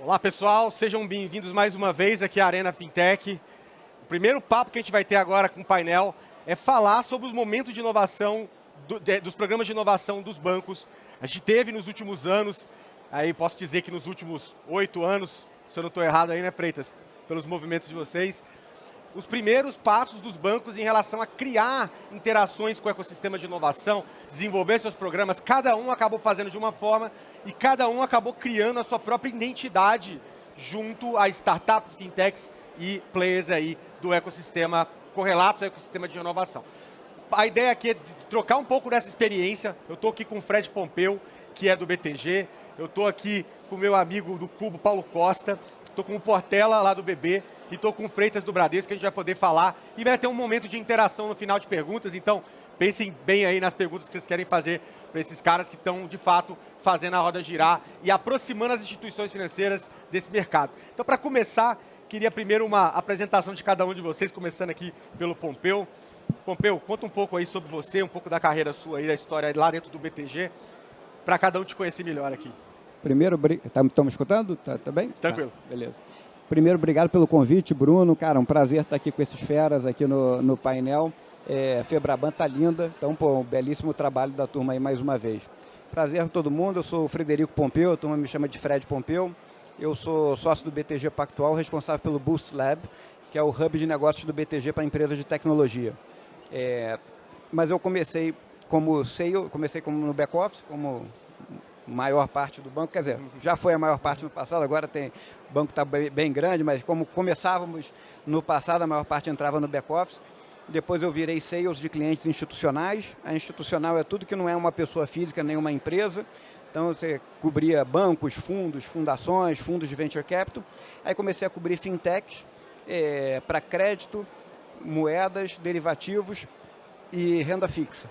Olá pessoal, sejam bem-vindos mais uma vez aqui à Arena Fintech. O primeiro papo que a gente vai ter agora com o painel é falar sobre os momentos de inovação, dos programas de inovação dos bancos. A gente teve nos últimos anos, aí posso dizer que nos últimos 8 anos, se eu não estou errado aí, né, Freitas, pelos movimentos de vocês, os primeiros passos dos bancos em relação a criar interações com o ecossistema de inovação, desenvolver seus programas, cada um acabou fazendo de uma forma e cada um acabou criando a sua própria identidade junto a startups, fintechs e players aí do ecossistema, correlatos ao ecossistema de inovação. A ideia aqui é trocar um pouco dessa experiência. Eu estou aqui com o Fred Pompeu, que é do BTG, eu estou aqui com o meu amigo do Cubo, Paulo Costa, estou com o Portela lá do BB, e estou com o Freitas do Bradesco, que a gente vai poder falar. E vai ter um momento de interação no final de perguntas, então pensem bem aí nas perguntas que vocês querem fazer para esses caras que estão, de fato, fazendo a roda girar e aproximando as instituições financeiras desse mercado. Então, para começar, queria primeiro uma apresentação de cada um de vocês, começando aqui pelo Pompeu. Pompeu, conta um pouco aí sobre você, um pouco da carreira sua aí, da história lá dentro do BTG, para cada um te conhecer melhor aqui. Primeiro, estão me escutando? Tá bem? Tranquilo. Beleza. Primeiro, obrigado pelo convite, Bruno. Cara, um prazer estar aqui com esses feras aqui no painel. Febraban tá linda, então, pô, um belíssimo trabalho da turma aí mais uma vez. Prazer a todo mundo, eu sou o Frederico Pompeu, a turma me chama de Fred Pompeu. Eu sou sócio do BTG Pactual, responsável pelo Boost Lab, que é o hub de negócios do BTG para empresas de tecnologia. Mas eu comecei como sales, comecei no back-office, como maior parte do banco, quer dizer, já foi a maior parte no passado, agora o banco está bem grande, mas como começávamos no passado, a maior parte entrava no back-office. Depois eu virei sales de clientes institucionais. A institucional é tudo que não é uma pessoa física, nem uma empresa. Então você cobria bancos, fundos, fundações, fundos de venture capital. Aí comecei a cobrir fintechs para crédito, moedas, derivativos e renda fixa.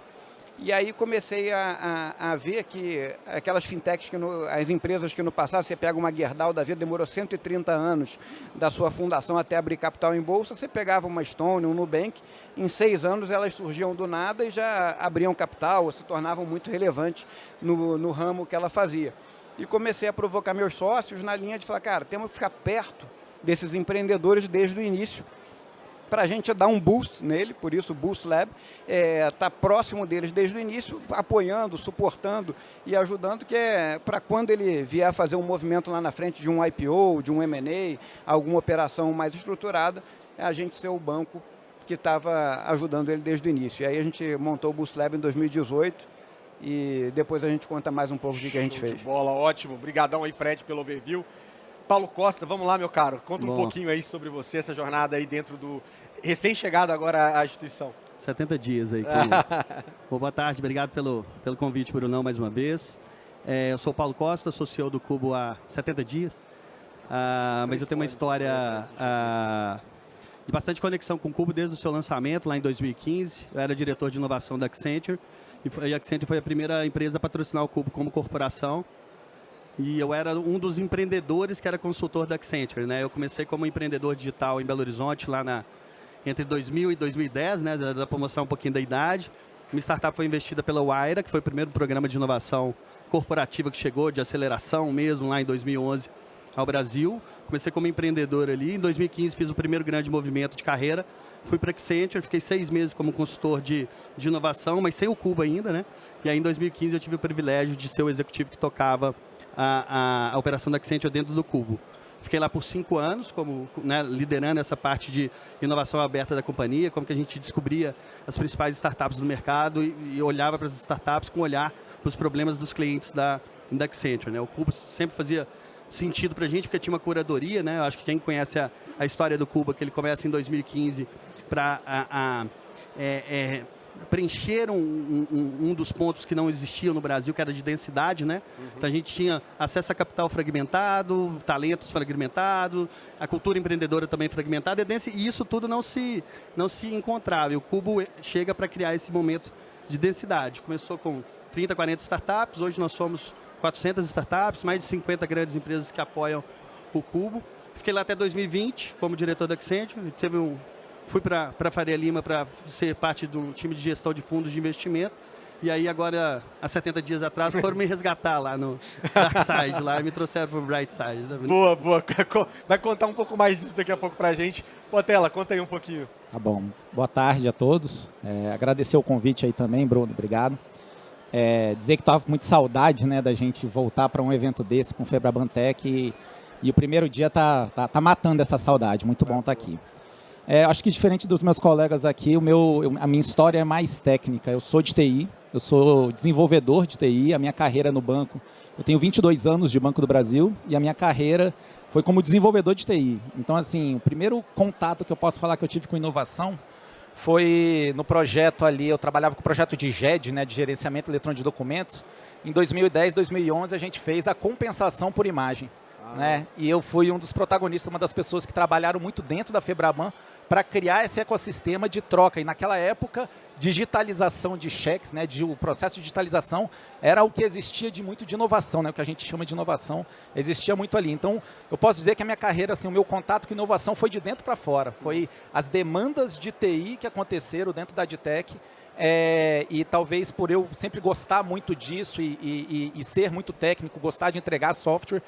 E aí comecei a ver que aquelas fintechs, as empresas que no passado, você pega uma Gerdau da vida, demorou 130 anos da sua fundação até abrir capital em bolsa, você pegava uma Stone, um Nubank, em 6 anos elas surgiam do nada e já abriam capital, ou se tornavam muito relevantes no ramo que ela fazia. E comecei a provocar meus sócios na linha de falar, cara, temos que ficar perto desses empreendedores desde o início, para a gente dar um boost nele, por isso o Boost Lab, tá próximo deles desde o início, apoiando, suportando e ajudando, que é para quando ele vier a fazer um movimento lá na frente de um IPO, de um M&A, alguma operação mais estruturada, a gente ser o banco que estava ajudando ele desde o início. E aí a gente montou o Boost Lab em 2018 e depois a gente conta mais um pouco do que a gente fez. De bola, ótimo. Obrigadão aí, Fred, pelo overview. Paulo Costa, vamos lá, meu caro. Conta um pouquinho aí sobre você, essa jornada aí dentro do... Recém-chegado agora à instituição. 70 dias aí. Boa tarde, obrigado pelo convite, Brunão, mais uma vez. Eu sou o Paulo Costa, sou CEO do Cubo há 70 dias. Mas eu tenho uma história de bastante conexão com o Cubo desde o seu lançamento, lá em 2015. Eu era diretor de inovação da Accenture. E a Accenture foi a primeira empresa a patrocinar o Cubo como corporação. E eu era um dos empreendedores que era consultor da Accenture, né? Eu comecei como empreendedor digital em Belo Horizonte, lá entre 2000 e 2010, né? Da promoção um pouquinho da idade. Minha startup foi investida pela Wayra, que foi o primeiro programa de inovação corporativa que chegou, de aceleração mesmo, lá em 2011 ao Brasil. Comecei como empreendedor ali. Em 2015 fiz o primeiro grande movimento de carreira. Fui para a Accenture, fiquei 6 meses como consultor de inovação, mas sem o Cubo ainda, né? E aí em 2015 eu tive o privilégio de ser o executivo que tocava a operação da Accenture dentro do Cubo. Fiquei lá por 5 anos, liderando essa parte de inovação aberta da companhia, como que a gente descobria as principais startups do mercado e olhava para as startups com olhar para os problemas dos clientes da Accenture, né? O Cubo sempre fazia sentido para a gente, porque tinha uma curadoria, né? Eu acho que quem conhece a história do Cubo, que ele começa em 2015 para preencheram um dos pontos que não existiam no Brasil, que era de densidade, né? Então a gente tinha acesso a capital fragmentado, talentos fragmentados, a cultura empreendedora também fragmentada, e isso tudo não se encontrava. E o Cubo chega para criar esse momento de densidade. Começou com 30, 40 startups, hoje nós somos 400 startups, mais de 50 grandes empresas que apoiam o Cubo. Fiquei lá até 2020 como diretor da Accenture, fui para Faria Lima para ser parte do time de gestão de fundos de investimento. E aí agora, há 70 dias atrás, foram me resgatar lá no Dark Side, lá, e me trouxeram pro Bright Side. Tá vendo? Boa, boa. Vai contar um pouco mais disso daqui a pouco pra gente. Potela, conta aí um pouquinho. Tá bom. Boa tarde a todos. Agradecer o convite aí também, Bruno. Obrigado. Dizer que estava com muita saudade, né, da gente voltar para um evento desse com o Febrabantec e o primeiro dia tá matando essa saudade. Muito bom estar aqui. Acho que diferente dos meus colegas aqui, a minha história é mais técnica. Eu sou de TI, eu sou desenvolvedor de TI, a minha carreira no banco, eu tenho 22 anos de Banco do Brasil e a minha carreira foi como desenvolvedor de TI. Então, assim, o primeiro contato que eu posso falar que eu tive com inovação foi no projeto ali, eu trabalhava com o projeto de GED, né, de Gerenciamento Eletrônico de Documentos. Em 2010, 2011, a gente fez a compensação por imagem. Né? E eu fui um dos protagonistas, uma das pessoas que trabalharam muito dentro da Febraban para criar esse ecossistema de troca. E naquela época, digitalização de cheques, né, o processo de digitalização era o que existia de muito de inovação, né, o que a gente chama de inovação, existia muito ali. Então, eu posso dizer que a minha carreira, assim, o meu contato com inovação foi de dentro para fora. Foi as demandas de TI que aconteceram dentro da Adtech. E talvez por eu sempre gostar muito disso e ser muito técnico, gostar de entregar software,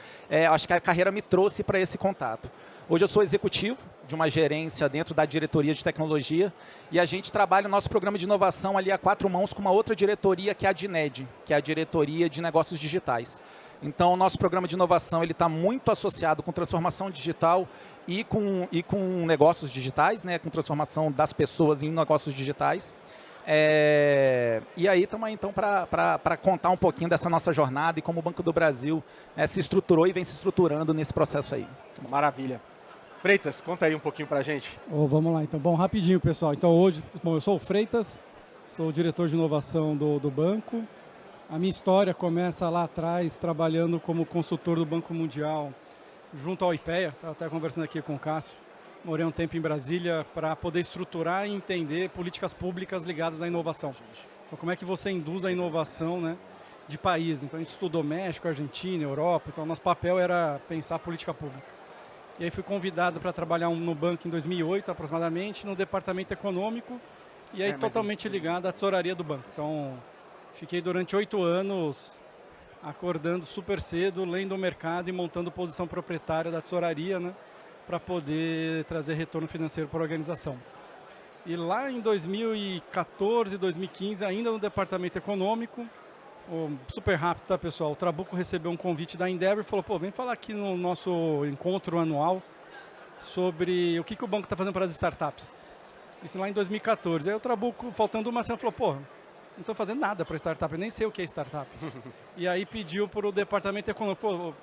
acho que a carreira me trouxe para esse contato. Hoje eu sou executivo de uma gerência dentro da diretoria de tecnologia e a gente trabalha o nosso programa de inovação ali a 4 mãos com uma outra diretoria que é a DINED, que é a diretoria de negócios digitais. Então o nosso programa de inovação está muito associado com transformação digital e com negócios digitais, né, com transformação das pessoas em negócios digitais. E aí estamos aí, então, para contar um pouquinho dessa nossa jornada e como o Banco do Brasil se estruturou e vem se estruturando nesse processo aí. Maravilha. Freitas, conta aí um pouquinho para a gente. Vamos lá, então. Bom, rapidinho, pessoal. Então, hoje, eu sou o Freitas, sou o diretor de inovação do banco. A minha história começa lá atrás, trabalhando como consultor do Banco Mundial, junto ao IPEA. Estava até conversando aqui com o Cássio. Morei um tempo em Brasília para poder estruturar e entender políticas públicas ligadas à inovação. Então, como é que você induz a inovação, né, de país? Então, a gente estudou México, Argentina, Europa. Então, nosso papel era pensar política pública. E aí fui convidado para trabalhar no banco em 2008, aproximadamente, no departamento econômico. E aí totalmente ligado à tesouraria do banco. Então, fiquei durante 8 anos acordando super cedo, lendo o mercado e montando posição proprietária da tesouraria, né, para poder trazer retorno financeiro para a organização. E lá em 2014, 2015, ainda no departamento econômico, super rápido, tá, pessoal? O Trabuco recebeu um convite da Endeavor e falou, vem falar aqui no nosso encontro anual sobre o que o banco está fazendo para as startups. Isso lá em 2014. Aí o Trabuco, faltando uma semana, falou, não estou fazendo nada para startup, eu nem sei o que é startup. E aí pediu para o departamento econômico,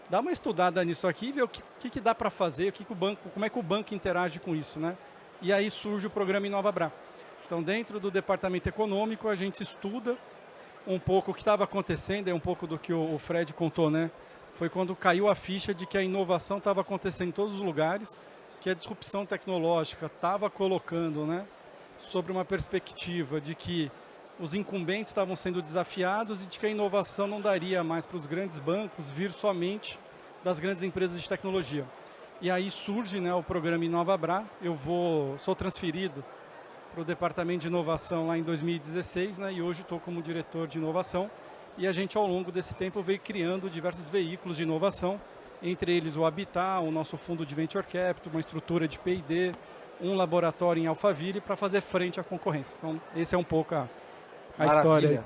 dá uma estudada nisso aqui e vê o que dá para fazer, como é que o banco interage com isso, né? E aí surge o programa InovaBrá. Então, dentro do departamento econômico, a gente estuda um pouco o que estava acontecendo, é um pouco do que o Fred contou, né? Foi quando caiu a ficha de que a inovação estava acontecendo em todos os lugares, que a disrupção tecnológica estava colocando, né, sobre uma perspectiva de que os incumbentes estavam sendo desafiados e de que a inovação não daria mais para os grandes bancos vir somente das grandes empresas de tecnologia. E aí surge, né, o programa InovaBrá. Eu sou transferido para o departamento de inovação lá em 2016, né, e hoje estou como diretor de inovação. E a gente, ao longo desse tempo, veio criando diversos veículos de inovação, entre eles o Habitat, o nosso fundo de Venture Capital, uma estrutura de P&D, um laboratório em Alphaville para fazer frente à concorrência. Então, esse é um pouco a história aí.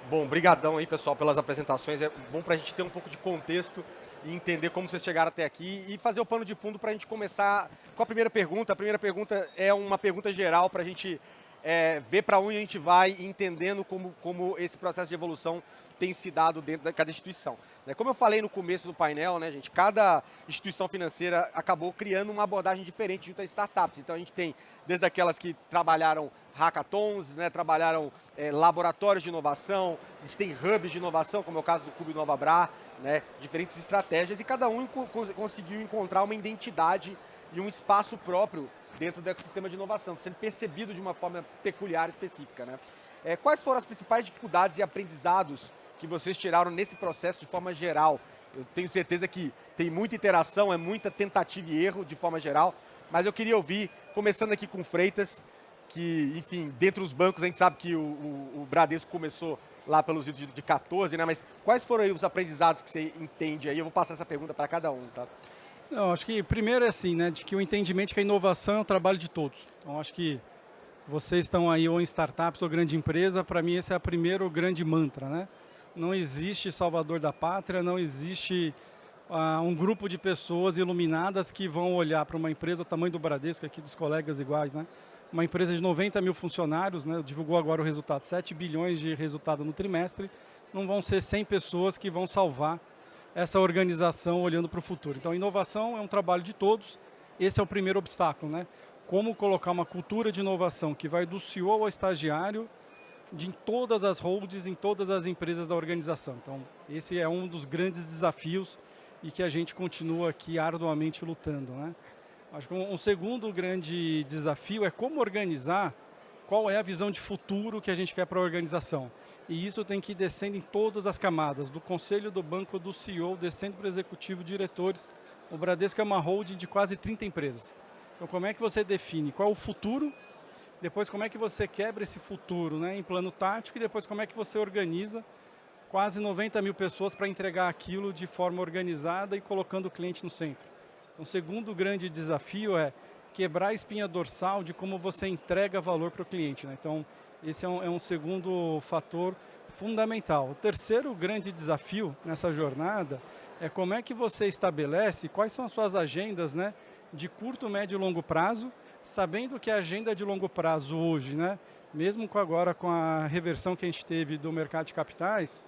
Bom, brigadão aí, pessoal, pelas apresentações. É bom para a gente ter um pouco de contexto e entender como vocês chegaram até aqui e fazer o pano de fundo para a gente começar com a primeira pergunta. A primeira pergunta é uma pergunta geral para a gente ver para onde a gente vai, entendendo como esse processo de evolução tem se dado dentro de cada instituição. Como eu falei no começo do painel, né, gente, cada instituição financeira acabou criando uma abordagem diferente junto às startups. Então a gente tem desde aquelas que trabalharam hackathons, né, trabalharam laboratórios de inovação, a gente tem hubs de inovação, como é o caso do Cubo InovaBrá, né, diferentes estratégias, e cada um conseguiu encontrar uma identidade e um espaço próprio dentro do ecossistema de inovação, sendo percebido de uma forma peculiar, específica, né? Quais foram as principais dificuldades e aprendizados que vocês tiraram nesse processo de forma geral? Eu tenho certeza que tem muita interação, é muita tentativa e erro de forma geral, mas eu queria ouvir, começando aqui com Freitas, que, enfim, dentre os bancos, a gente sabe que o Bradesco começou lá pelos idos de 14, né? Mas quais foram aí os aprendizados que você entende aí? Eu vou passar essa pergunta para cada um, tá? Não, acho que primeiro é assim, né, de que o entendimento de que a inovação é um trabalho de todos. Então, acho que vocês estão aí ou em startups ou grande empresa, para mim esse é o primeiro grande mantra, né? Não existe salvador da pátria, não existe um grupo de pessoas iluminadas que vão olhar para uma empresa, tamanho do Bradesco, aqui dos colegas iguais, né? Uma empresa de 90 mil funcionários, né? Divulgou agora o resultado, 7 bilhões de resultado no trimestre, não vão ser 100 pessoas que vão salvar essa organização olhando para o futuro. Então, inovação é um trabalho de todos, esse é o primeiro obstáculo, né? Como colocar uma cultura de inovação que vai do CEO ao estagiário, em todas as holdings, em todas as empresas da organização. Então, esse é um dos grandes desafios e que a gente continua aqui arduamente lutando, né? Acho que um segundo grande desafio é como organizar, qual é a visão de futuro que a gente quer para a organização. E isso tem que ir descendo em todas as camadas, do conselho do banco, do CEO, descendo para o executivo, diretores. O Bradesco é uma holding de quase 30 empresas. Então, como é que você define qual é o futuro, depois como é que você quebra esse futuro, né, em plano tático, e depois como é que você organiza quase 90 mil pessoas para entregar aquilo de forma organizada e colocando o cliente no centro. Então, o segundo grande desafio é quebrar a espinha dorsal de como você entrega valor para o cliente, né? Então, esse é um segundo fator fundamental. O terceiro grande desafio nessa jornada é como é que você estabelece quais são as suas agendas, né, de curto, médio e longo prazo, sabendo que a agenda de longo prazo hoje, né, mesmo agora com a reversão que a gente teve do mercado de capitais,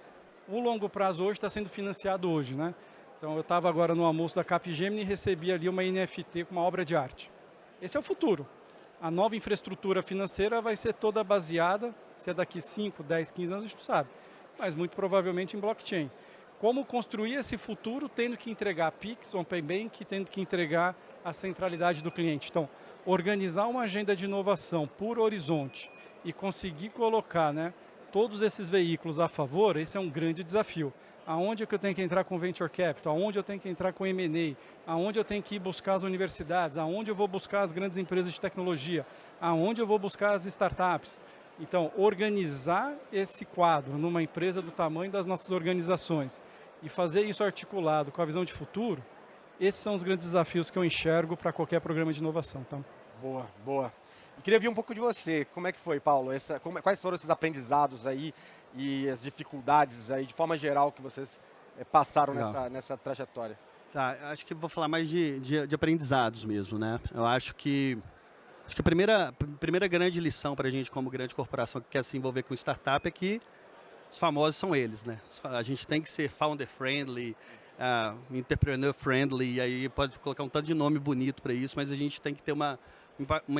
o longo prazo hoje está sendo financiado hoje, né? Então, eu estava agora no almoço da Capgemini e recebi ali uma NFT com uma obra de arte. Esse é o futuro. A nova infraestrutura financeira vai ser toda baseada, se é daqui 5, 10, 15 anos, a gente não sabe, mas muito provavelmente em blockchain. Como construir esse futuro tendo que entregar Pix, Open Bank, tendo que entregar a centralidade do cliente. Então, organizar uma agenda de inovação por horizonte e conseguir colocar, né, todos esses veículos a favor, esse é um grande desafio. Aonde é que eu tenho que entrar com Venture Capital, aonde eu tenho que entrar com M&A, aonde eu tenho que ir buscar as universidades, aonde eu vou buscar as grandes empresas de tecnologia, aonde eu vou buscar as startups. Então, organizar esse quadro numa empresa do tamanho das nossas organizações e fazer isso articulado com a visão de futuro, esses são os grandes desafios que eu enxergo para qualquer programa de inovação. Então. Boa, boa. Eu queria ouvir um pouco de você. Como é que foi, Paulo? Quais foram esses aprendizados aí e as dificuldades aí, de forma geral, que vocês passaram nessa trajetória? Tá, acho que vou falar mais de aprendizados mesmo, né? Eu acho que a primeira grande lição para a gente como grande corporação que quer se envolver com startup é que os famosos são eles, né? A gente tem que ser founder friendly, entrepreneur friendly, e aí pode colocar um tanto de nome bonito para isso, mas a gente tem que ter uma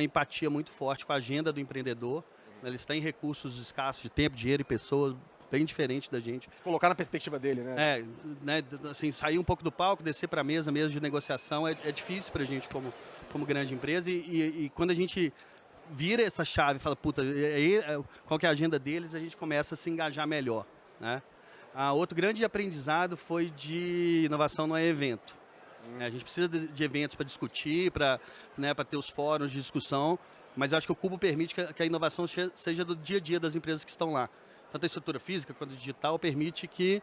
empatia muito forte com a agenda do empreendedor. Eles têm recursos escassos de tempo, dinheiro e pessoas, bem diferente da gente. Colocar na perspectiva dele, né? Assim, sair um pouco do palco, descer para a mesa mesmo de negociação é difícil para a gente como grande empresa, e quando a gente vira essa chave e fala, puta, qual que é a agenda deles, a gente começa a se engajar melhor, né? Outro grande aprendizado foi de inovação no evento. A gente precisa de eventos para discutir, para ter os fóruns de discussão, mas acho que o Cubo permite que a inovação seja do dia a dia das empresas que estão lá. Tanto a estrutura física quanto a digital permite que,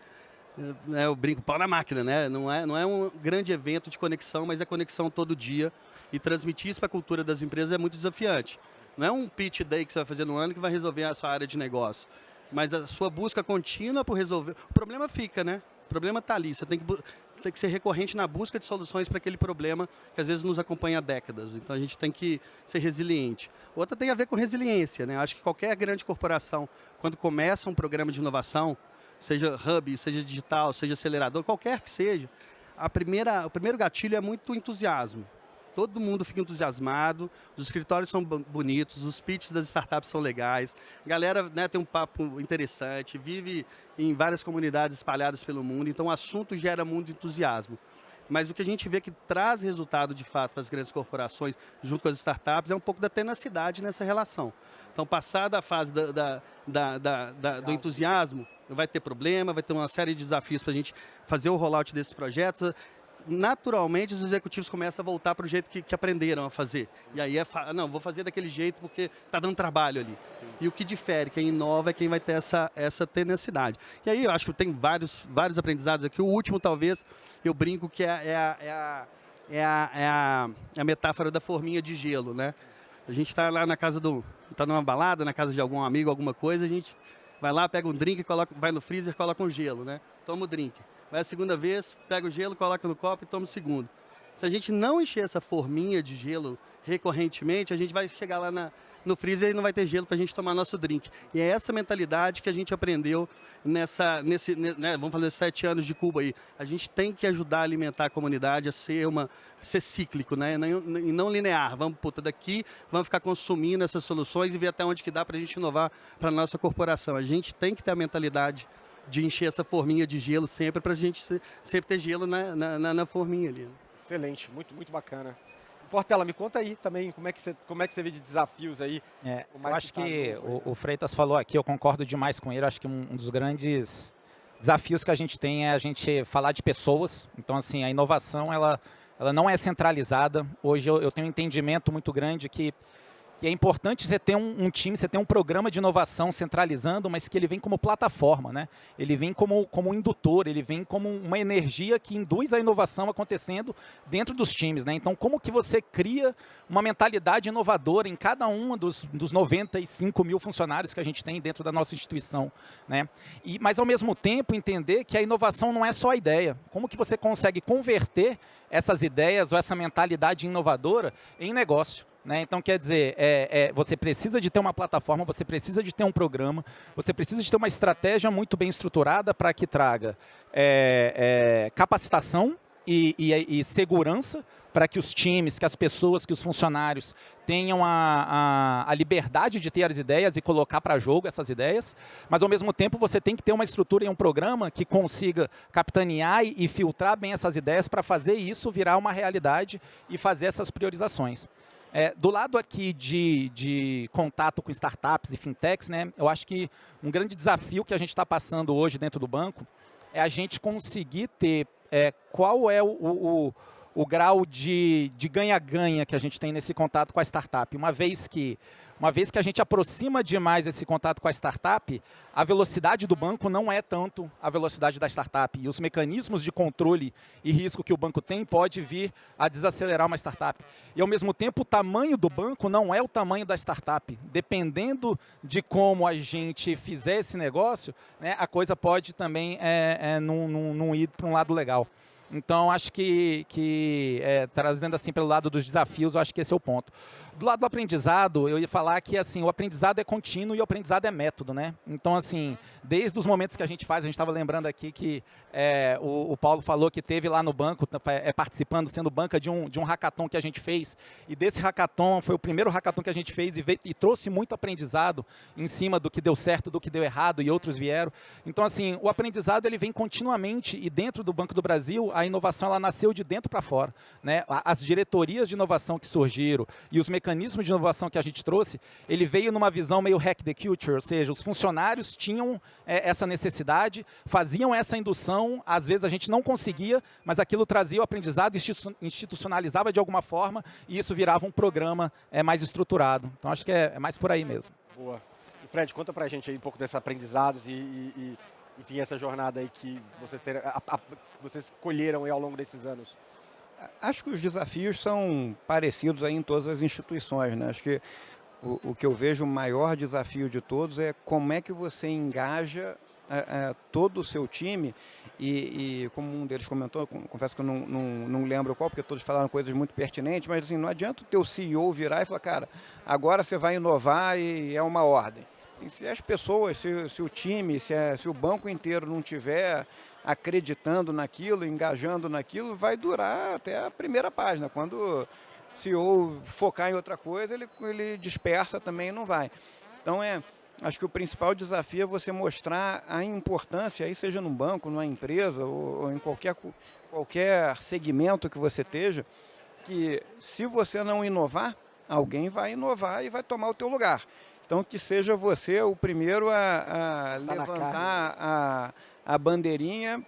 eu brinco, pau na máquina, né? Não é um grande evento de conexão, mas é conexão todo dia, e transmitir isso para a cultura das empresas é muito desafiante. Não é um pitch day que você vai fazer no ano que vai resolver a sua área de negócio, mas a sua busca contínua por resolver. O problema fica, né? O problema está ali. Você tem que ser recorrente na busca de soluções para aquele problema que às vezes nos acompanha há décadas. Então a gente tem que ser resiliente. Outra tem a ver com resiliência, né? Acho que qualquer grande corporação, quando começa um programa de inovação, seja hub, seja digital, seja acelerador, qualquer que seja, o primeiro gatilho é muito entusiasmo. Todo mundo fica entusiasmado, os escritórios são bonitos, os pitches das startups são legais, a galera, né, tem um papo interessante, vive em várias comunidades espalhadas pelo mundo, então o assunto gera muito entusiasmo. Mas o que a gente vê que traz resultado de fato para as grandes corporações, junto com as startups, é um pouco da tenacidade nessa relação. Então, passada a fase do entusiasmo, vai ter problema, vai ter uma série de desafios para a gente fazer o rollout desses projetos. naturalmente os executivos começam a voltar para o jeito que aprenderam a fazer. E aí não, vou fazer daquele jeito porque está dando trabalho ali. Sim. E o que difere, quem inova é quem vai ter essa tenacidade. E aí eu acho que tem vários aprendizados aqui. O último, talvez, eu brinco que é a metáfora da forminha de gelo, né? A gente está lá na casa está numa balada, na casa de algum amigo, alguma coisa, a gente vai lá, pega um drink, vai no freezer, coloca um gelo, né? Toma o drink. Vai a segunda vez, pega o gelo, coloca no copo e toma o segundo. Se a gente não encher essa forminha de gelo recorrentemente, a gente vai chegar lá no freezer e não vai ter gelo para a gente tomar nosso drink. E é essa mentalidade que a gente aprendeu vamos fazer 7 anos de Cuba aí. A gente tem que ajudar a alimentar a comunidade a ser cíclico, né? E não linear. Vamos, daqui, vamos ficar consumindo essas soluções e ver até onde que dá para a gente inovar para a nossa corporação. A gente tem que ter a mentalidade de encher essa forminha de gelo sempre, para a gente sempre ter gelo na forminha ali. Excelente, muito, muito bacana. Portela, me conta aí também como é que você vê de desafios aí. Eu acho que o Freitas falou aqui, eu concordo demais com ele. Acho que um dos grandes desafios que a gente tem é a gente falar de pessoas. Então, assim, a inovação, ela não é centralizada. Hoje eu tenho um entendimento muito grande que é importante você ter um time, você ter um programa de inovação centralizando, mas que ele vem como plataforma, né? Ele vem como um indutor, ele vem como uma energia que induz a inovação acontecendo dentro dos times, né? Então, como que você cria uma mentalidade inovadora em cada um dos 95 mil funcionários que a gente tem dentro da nossa instituição, né? Mas, ao mesmo tempo, entender que a inovação não é só a ideia. Como que você consegue converter essas ideias ou essa mentalidade inovadora em negócio? Então, quer dizer, você precisa de ter uma plataforma, você precisa de ter um programa, você precisa de ter uma estratégia muito bem estruturada para que traga capacitação e segurança para que os times, que as pessoas, que os funcionários tenham a liberdade de ter as ideias e colocar para jogo essas ideias, mas ao mesmo tempo você tem que ter uma estrutura e um programa que consiga capitanear e filtrar bem essas ideias para fazer isso virar uma realidade e fazer essas priorizações. Do lado aqui de contato com startups e fintechs, né, eu acho que um grande desafio que a gente está passando hoje dentro do banco é a gente conseguir ter qual é o grau de ganha-ganha que a gente tem nesse contato com a startup. Uma vez que a gente aproxima demais esse contato com a startup, a velocidade do banco não é tanto a velocidade da startup. E os mecanismos de controle e risco que o banco tem pode vir a desacelerar uma startup. E, ao mesmo tempo, o tamanho do banco não é o tamanho da startup. Dependendo de como a gente fizer esse negócio, né, a coisa pode também não ir para um lado legal. Então, acho que trazendo assim pelo lado dos desafios, eu acho que esse é o ponto. Do lado do aprendizado, eu ia falar que assim, o aprendizado é contínuo e o aprendizado é método, né? Então, assim, desde os momentos que a gente estava lembrando aqui que o Paulo falou que teve lá no banco, participando, sendo banca de um hackathon que a gente fez. E desse hackathon, foi o primeiro hackathon que a gente fez e trouxe muito aprendizado em cima do que deu certo, do que deu errado e outros vieram. Então, assim, o aprendizado ele vem continuamente e dentro do Banco do Brasil, a inovação ela nasceu de dentro para fora, né? As diretorias de inovação que surgiram e os mecanismos de inovação que a gente trouxe, ele veio numa visão meio hack the culture, ou seja, os funcionários tinham essa necessidade, faziam essa indução, às vezes a gente não conseguia, mas aquilo trazia o aprendizado, institucionalizava de alguma forma e isso virava um programa mais estruturado. Então acho que é mais por aí mesmo. Boa. E Fred, conta pra gente aí um pouco desses aprendizados e enfim, essa jornada aí que vocês colheram aí ao longo desses anos. Acho que os desafios são parecidos aí em todas as instituições, né? Acho que o que eu vejo o maior desafio de todos é como é que você engaja todo o seu time e como um deles comentou, confesso que eu não lembro qual, porque todos falaram coisas muito pertinentes, mas assim, não adianta o teu CEO virar e falar, cara, agora você vai inovar e é uma ordem. Assim, se as pessoas, se o time, se o banco inteiro não tiver acreditando naquilo, engajando naquilo, vai durar até a primeira página. Quando o CEO focar em outra coisa, ele dispersa também e não vai. Então, acho que o principal desafio é você mostrar a importância, aí seja num banco, numa empresa ou em qualquer segmento que você esteja, que se você não inovar, alguém vai inovar e vai tomar o teu lugar. Então, que seja você o primeiro a levantar a bandeirinha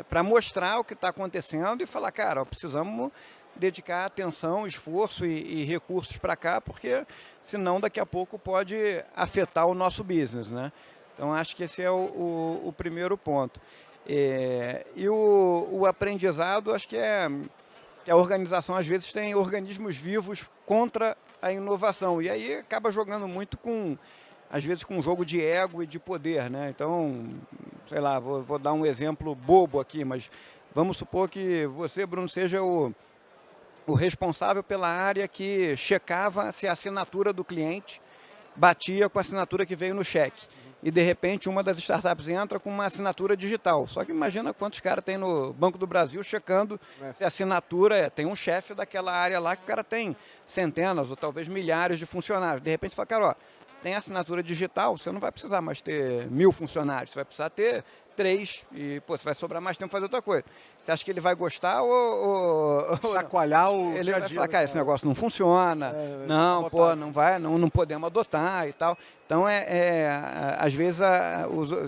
para mostrar o que está acontecendo e falar, cara, ó, precisamos dedicar atenção, esforço e recursos para cá, porque senão daqui a pouco pode afetar o nosso business, né? Então acho que esse é o primeiro ponto. E o aprendizado, acho que a organização às vezes tem organismos vivos contra a inovação, e aí acaba jogando muito às vezes com um jogo de ego e de poder, né? Então, sei lá, vou dar um exemplo bobo aqui, mas vamos supor que você, Bruno, seja o responsável pela área que checava se a assinatura do cliente batia com a assinatura que veio no cheque. E, de repente, uma das startups entra com uma assinatura digital. Só que imagina quantos caras tem no Banco do Brasil checando se a assinatura... Tem um chefe daquela área lá que o cara tem centenas ou talvez milhares de funcionários. De repente, você fala, cara, ó, tem assinatura digital, você não vai precisar mais ter 1000 funcionários, você vai precisar ter 3 e, pô, você vai sobrar mais tempo para fazer outra coisa. Você acha que ele vai gostar ou chacoalhar o ele dia a vai dia, falar, cara, esse negócio não funciona, não, pô, não podemos adotar e tal. Então, às vezes,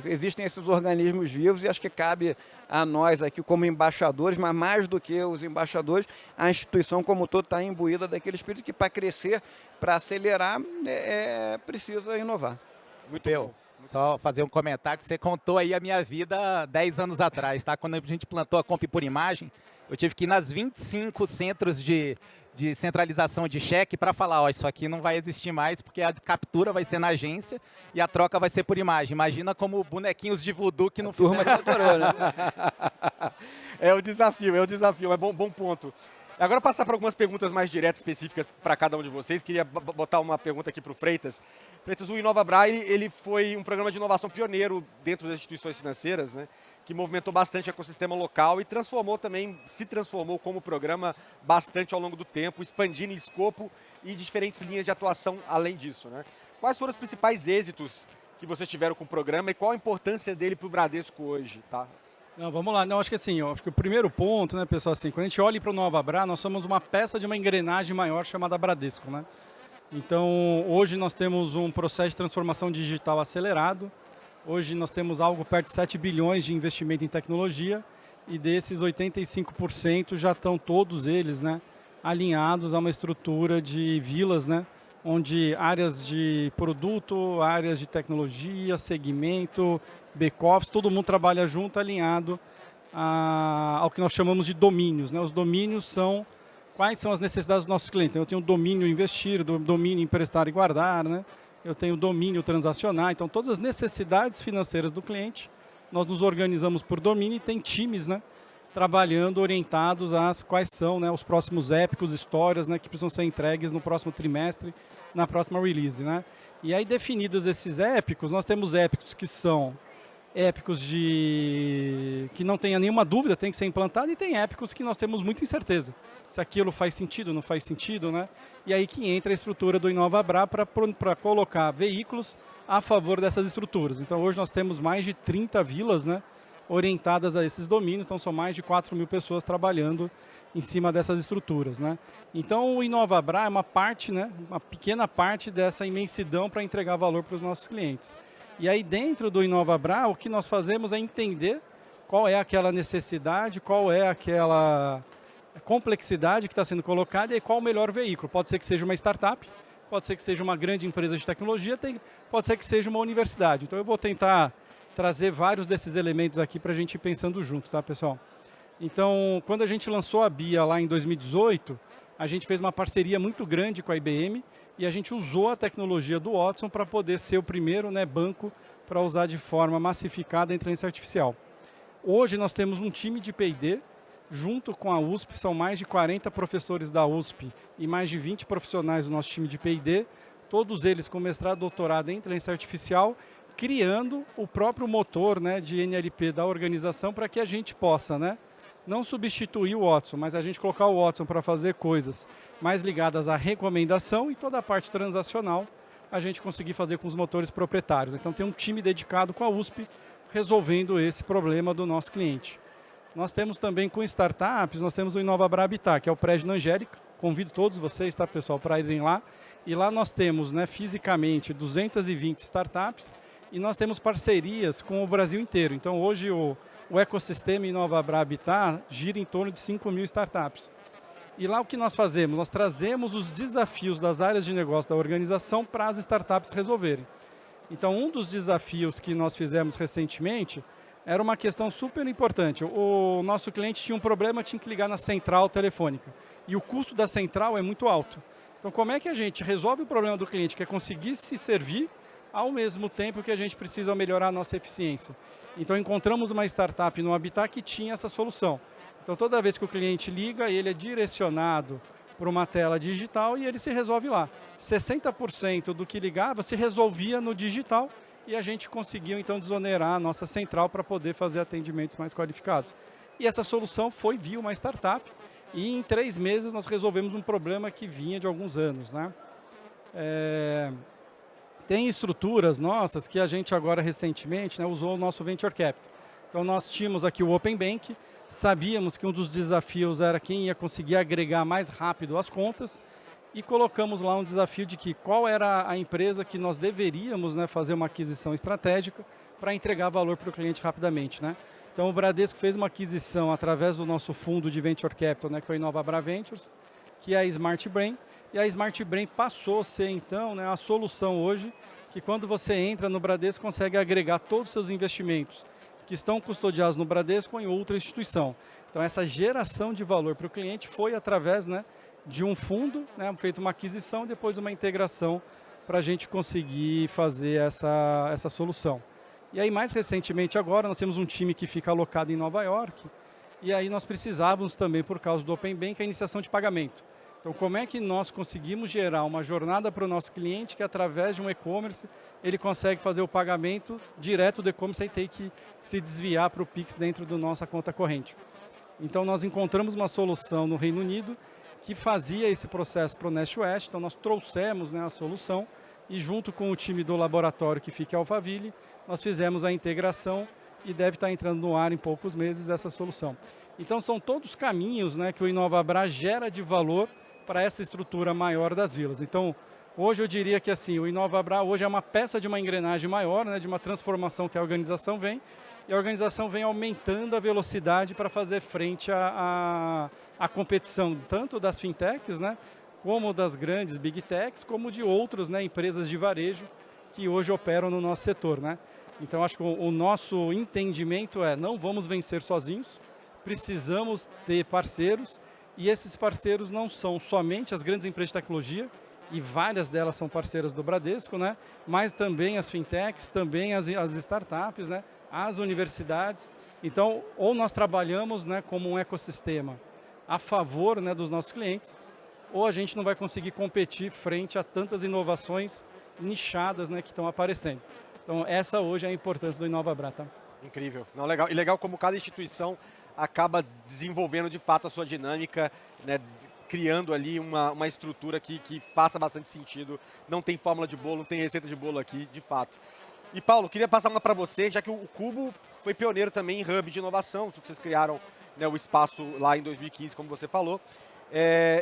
existem esses organismos vivos e acho que cabe a nós aqui como embaixadores, mas mais do que os embaixadores, a instituição como todo está imbuída daquele espírito que para crescer, para acelerar, precisa inovar. Muito bom. Só fazer um comentário que você contou aí a minha vida 10 anos atrás, tá? Quando a gente plantou a Comp por Imagem, eu tive que ir nas 25 centros de centralização de cheque para falar, ó, isso aqui não vai existir mais porque a captura vai ser na agência e a troca vai ser por imagem. Imagina como bonequinhos de voodoo que não fizeram. É o desafio, é bom ponto. Agora passar para algumas perguntas mais diretas, específicas para cada um de vocês. Queria botar uma pergunta aqui para o Freitas. Freitas, o InovaBra, ele foi um programa de inovação pioneiro dentro das instituições financeiras, né? Que movimentou bastante o ecossistema local e se transformou como programa bastante ao longo do tempo, expandindo em escopo e diferentes linhas de atuação além disso, né? Quais foram os principais êxitos que vocês tiveram com o programa e qual a importância dele para o Bradesco hoje, tá? Não, vamos lá. Não, acho que assim, acho que o primeiro ponto, né, pessoal, assim, quando a gente olha para o InovaBra, nós somos uma peça de uma engrenagem maior chamada Bradesco, né? Então, hoje nós temos um processo de transformação digital acelerado. Hoje nós temos algo perto de 7 bilhões de investimento em tecnologia e desses 85% já estão todos eles, né, alinhados a uma estrutura de vilas, né, onde áreas de produto, áreas de tecnologia, segmento, back-office, todo mundo trabalha junto, alinhado ao que nós chamamos de domínios, né? Os domínios são quais são as necessidades dos nossos clientes. Então, eu tenho domínio investir, domínio emprestar e guardar, né? Eu tenho domínio transacionar. Então, todas as necessidades financeiras do cliente, nós nos organizamos por domínio e tem times, né, trabalhando orientados às quais são, né, os próximos épicos, histórias, né, que precisam ser entregues no próximo trimestre, na próxima release, né? E aí, definidos esses épicos, nós temos épicos que são épicos que não tenha nenhuma dúvida, tem que ser implantado, e tem épicos que nós temos muita incerteza. Se aquilo faz sentido, não faz sentido, né? E aí que entra a estrutura do InovaBra para colocar veículos a favor dessas estruturas. Então, hoje nós temos mais de 30 vilas, né, orientadas a esses domínios, então são mais de 4.000 pessoas trabalhando em cima dessas estruturas, né? Então, o InovaBra é uma parte, né, uma pequena parte dessa imensidão para entregar valor para os nossos clientes. E aí, dentro do InovaBra, o que nós fazemos é entender qual é aquela necessidade, qual é aquela complexidade que está sendo colocada e qual o melhor veículo. Pode ser que seja uma startup, pode ser que seja uma grande empresa de tecnologia, pode ser que seja uma universidade. Então, eu vou tentar trazer vários desses elementos aqui para a gente ir pensando junto, tá, pessoal? Então, quando a gente lançou a BIA lá em 2018, a gente fez uma parceria muito grande com a IBM e a gente usou a tecnologia do Watson para poder ser o primeiro, né, banco para usar de forma massificada a inteligência artificial. Hoje nós temos um time de P&D, junto com a USP, são mais de 40 professores da USP e mais de 20 profissionais do nosso time de P&D, todos eles com mestrado e doutorado em inteligência artificial, criando o próprio motor, né, de NLP da organização para que a gente possa, né, não substituir o Watson, mas a gente colocar o Watson para fazer coisas mais ligadas à recomendação e toda a parte transacional a gente conseguir fazer com os motores proprietários. Então tem um time dedicado com a USP resolvendo esse problema do nosso cliente. Nós temos também com startups, nós temos o InovaBra Habitat, que é o prédio na Angélica. Convido todos vocês, tá, pessoal, para irem lá. E lá nós temos, né, fisicamente 220 startups e nós temos parcerias com o Brasil inteiro. Então, hoje, o ecossistema InovaBra Habitat gira em torno de 5.000 startups. E lá o que nós fazemos? Nós trazemos os desafios das áreas de negócio da organização para as startups resolverem. Então, um dos desafios que nós fizemos recentemente era uma questão super importante. O nosso cliente tinha um problema, tinha que ligar na central telefônica. E o custo da central é muito alto. Então, como é que a gente resolve o problema do cliente, que é conseguir se servir ao mesmo tempo que a gente precisa melhorar a nossa eficiência? Então, encontramos uma startup no Habitat que tinha essa solução. Então, toda vez que o cliente liga, ele é direcionado para uma tela digital e ele se resolve lá. 60% do que ligava se resolvia no digital e a gente conseguiu, então, desonerar a nossa central para poder fazer atendimentos mais qualificados. E essa solução foi via uma startup e em 3 meses nós resolvemos um problema que vinha de alguns anos, né? Tem estruturas nossas que a gente agora recentemente, né, usou o nosso Venture Capital. Então nós tínhamos aqui o Open Bank, sabíamos que um dos desafios era quem ia conseguir agregar mais rápido as contas e colocamos lá um desafio de que qual era a empresa que nós deveríamos, né, fazer uma aquisição estratégica para entregar valor para o cliente rapidamente, né? Então o Bradesco fez uma aquisição através do nosso fundo de Venture Capital, né, que é o InovaBra Ventures, que é a Smart Brain, e a Smart Brain passou a ser então, né, a solução hoje que quando você entra no Bradesco consegue agregar todos os seus investimentos que estão custodiados no Bradesco ou em outra instituição. Então essa geração de valor para o cliente foi através, né, de um fundo, né, feito uma aquisição, depois uma integração para a gente conseguir fazer essa solução. E aí mais recentemente agora nós temos um time que fica alocado em Nova York e aí nós precisávamos também, por causa do Open Bank, a iniciação de pagamento. Então como é que nós conseguimos gerar uma jornada para o nosso cliente que através de um e-commerce ele consegue fazer o pagamento direto do e-commerce sem ter que se desviar para o Pix dentro da nossa conta corrente. Então nós encontramos uma solução no Reino Unido que fazia esse processo para o NestWest, então nós trouxemos, né, a solução e junto com o time do laboratório que fica em Alphaville, nós fizemos a integração e deve estar entrando no ar em poucos meses essa solução. Então são todos caminhos, né, que o InovaBra gera de valor para essa estrutura maior das vilas. Então, hoje eu diria que assim, o InovaBra hoje é uma peça de uma engrenagem maior, né, de uma transformação que a organização vem, e a organização vem aumentando a velocidade para fazer frente à competição, tanto das fintechs, né, como das grandes big techs, como de outras, né, empresas de varejo que hoje operam no nosso setor, né. Então, acho que o nosso entendimento é não vamos vencer sozinhos, precisamos ter parceiros, e esses parceiros não são somente as grandes empresas de tecnologia, e várias delas são parceiras do Bradesco, né? Mas também as fintechs, também as startups, né? As universidades. Então, ou nós trabalhamos, né, como um ecossistema a favor, né, dos nossos clientes, ou a gente não vai conseguir competir frente a tantas inovações nichadas, né, que estão aparecendo. Então, essa hoje é a importância do InovaBra, tá? Incrível. Não, legal. E legal como cada instituição acaba desenvolvendo de fato a sua dinâmica, né, criando ali uma estrutura que faça bastante sentido. Não tem fórmula de bolo, não tem receita de bolo aqui, de fato. E Paulo, queria passar uma para você, já que o Cubo foi pioneiro também em hub de inovação, vocês criaram, né, o espaço lá em 2015, como você falou.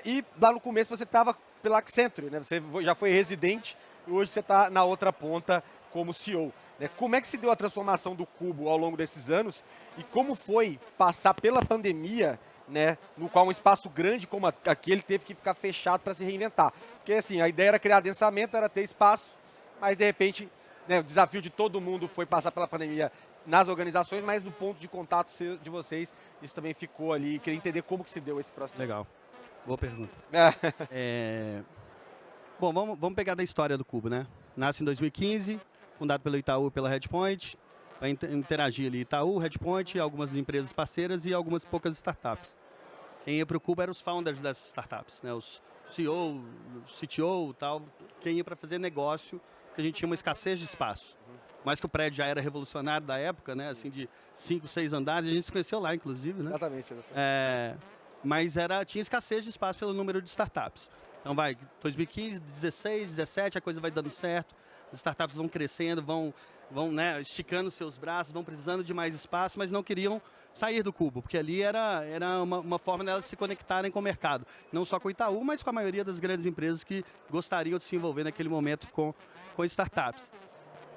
E lá no começo você estava pela Accenture, né, você já foi residente e hoje você está na outra ponta como CEO. Como é que se deu a transformação do Cubo ao longo desses anos e como foi passar pela pandemia, né, no qual um espaço grande como aquele teve que ficar fechado para se reinventar? Porque assim, a ideia era criar adensamento, era ter espaço, mas de repente, né, o desafio de todo mundo foi passar pela pandemia nas organizações, mas do ponto de contato de vocês, isso também ficou ali. Queria entender como que se deu esse processo. Legal. Boa pergunta. Bom, vamos pegar da história do Cubo, né? Nasce em 2015, fundado pelo Itaú e pela Redpoint, para interagir ali Itaú, Redpoint, algumas empresas parceiras e algumas poucas startups. Quem ia para o Cubo eram os founders dessas startups, né? Os CEO, CTO e tal, quem ia para fazer negócio, porque a gente tinha uma escassez de espaço. Mais que o prédio já era revolucionário da época, né? Assim, de 5, 6 andares, a gente se conheceu lá, inclusive, né? Exatamente. Mas tinha escassez de espaço pelo número de startups. Então 2015, 16, 17, a coisa vai dando certo, as startups vão crescendo, vão né, esticando seus braços, vão precisando de mais espaço, mas não queriam sair do Cubo, porque ali era uma forma delas se conectarem com o mercado. Não só com o Itaú, mas com a maioria das grandes empresas que gostariam de se envolver naquele momento com startups.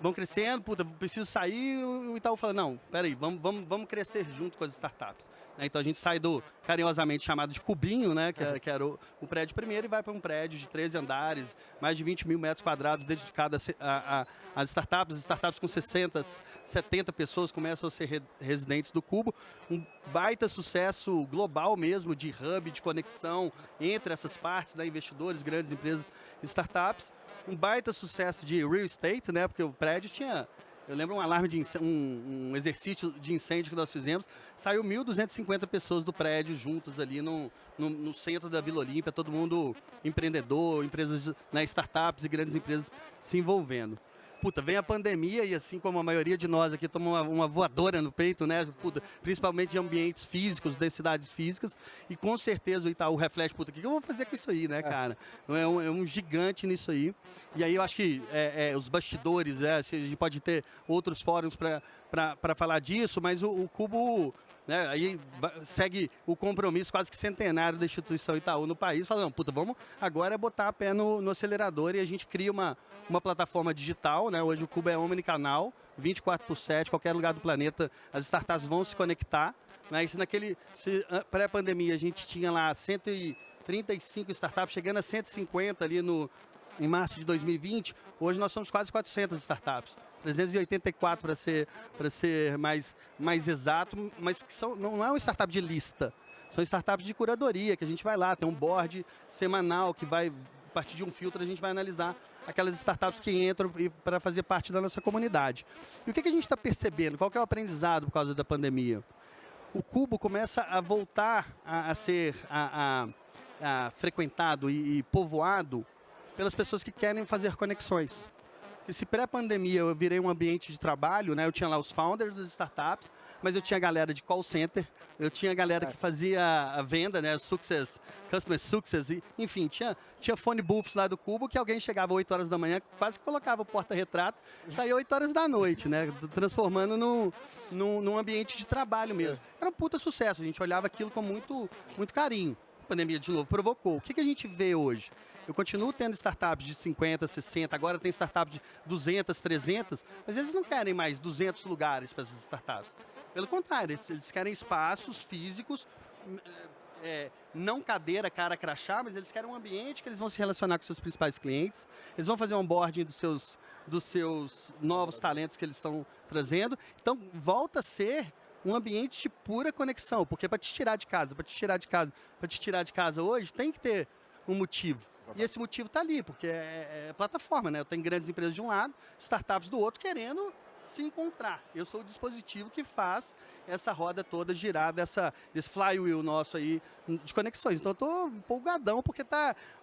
vão crescendo, puta, preciso sair, o Itaú fala, não, peraí, vamos crescer junto com as startups. Então a gente sai do carinhosamente chamado de cubinho, né, que era o prédio primeiro, e vai para um prédio de 13 andares, mais de 20 mil metros quadrados dedicado às startups com 60, 70 pessoas começam a ser residentes do Cubo. Um baita sucesso global mesmo, de hub, de conexão entre essas partes, né, investidores, grandes empresas e startups. Um baita sucesso de real estate, né, porque o prédio tinha... Eu lembro um alarme de um exercício de incêndio que nós fizemos, saiu 1.250 pessoas do prédio juntas ali no centro da Vila Olímpia, todo mundo empreendedor, empresas, né, startups e grandes empresas se envolvendo. Puta, vem a pandemia e assim como a maioria de nós aqui toma uma voadora no peito, né? Puta, principalmente em ambientes físicos, densidades físicas, e com certeza o Itaú reflete, puta, o que eu vou fazer com isso aí, né, cara? É um gigante nisso aí. E aí eu acho que os bastidores, a gente pode ter outros fóruns para falar disso, mas o Cubo... Né, aí segue o compromisso quase que centenário da instituição Itaú no país, falando, puta, vamos agora botar a pé no acelerador e a gente cria uma plataforma digital, né? Hoje o Cubo é omnicanal, 24/7, qualquer lugar do planeta, as startups vão se conectar. Né? Se pré-pandemia a gente tinha lá 135 startups, chegando a 150 ali em março de 2020, hoje nós somos quase 400 startups. 384 para ser mais exato, mas que não é uma startup de lista, são startups de curadoria, que a gente vai lá, tem um board semanal que vai, a partir de um filtro, a gente vai analisar aquelas startups que entram para fazer parte da nossa comunidade. E o que a gente está percebendo? Qual que é o aprendizado por causa da pandemia? O Cubo começa a voltar a ser frequentado e povoado pelas pessoas que querem fazer conexões. E se pré-pandemia eu virei um ambiente de trabalho, né? Eu tinha lá os founders das startups, mas eu tinha galera de call center, eu tinha galera que fazia a venda, né? Success, Customer Success, enfim, tinha phone booths lá do Cubo que alguém chegava 8 horas da manhã, quase que colocava o porta-retrato, saía 8 horas da noite, né? Transformando num ambiente de trabalho mesmo. Era um puta sucesso, a gente olhava aquilo com muito carinho. A pandemia, de novo, provocou. O que a gente vê hoje? Eu continuo tendo startups de 50, 60, agora tem startups de 200, 300, mas eles não querem mais 200 lugares para essas startups. Pelo contrário, eles querem espaços físicos, não cadeira, cara crachá, mas eles querem um ambiente que eles vão se relacionar com seus principais clientes, eles vão fazer um onboarding dos seus novos talentos que eles estão trazendo. Então, volta a ser um ambiente de pura conexão, porque para te tirar de casa hoje, tem que ter um motivo. E esse motivo está ali, porque é plataforma, né? Eu tenho grandes empresas de um lado, startups do outro, querendo se encontrar. Eu sou o dispositivo que faz essa roda toda girar desse flywheel nosso aí de conexões. Então eu estou empolgadão, porque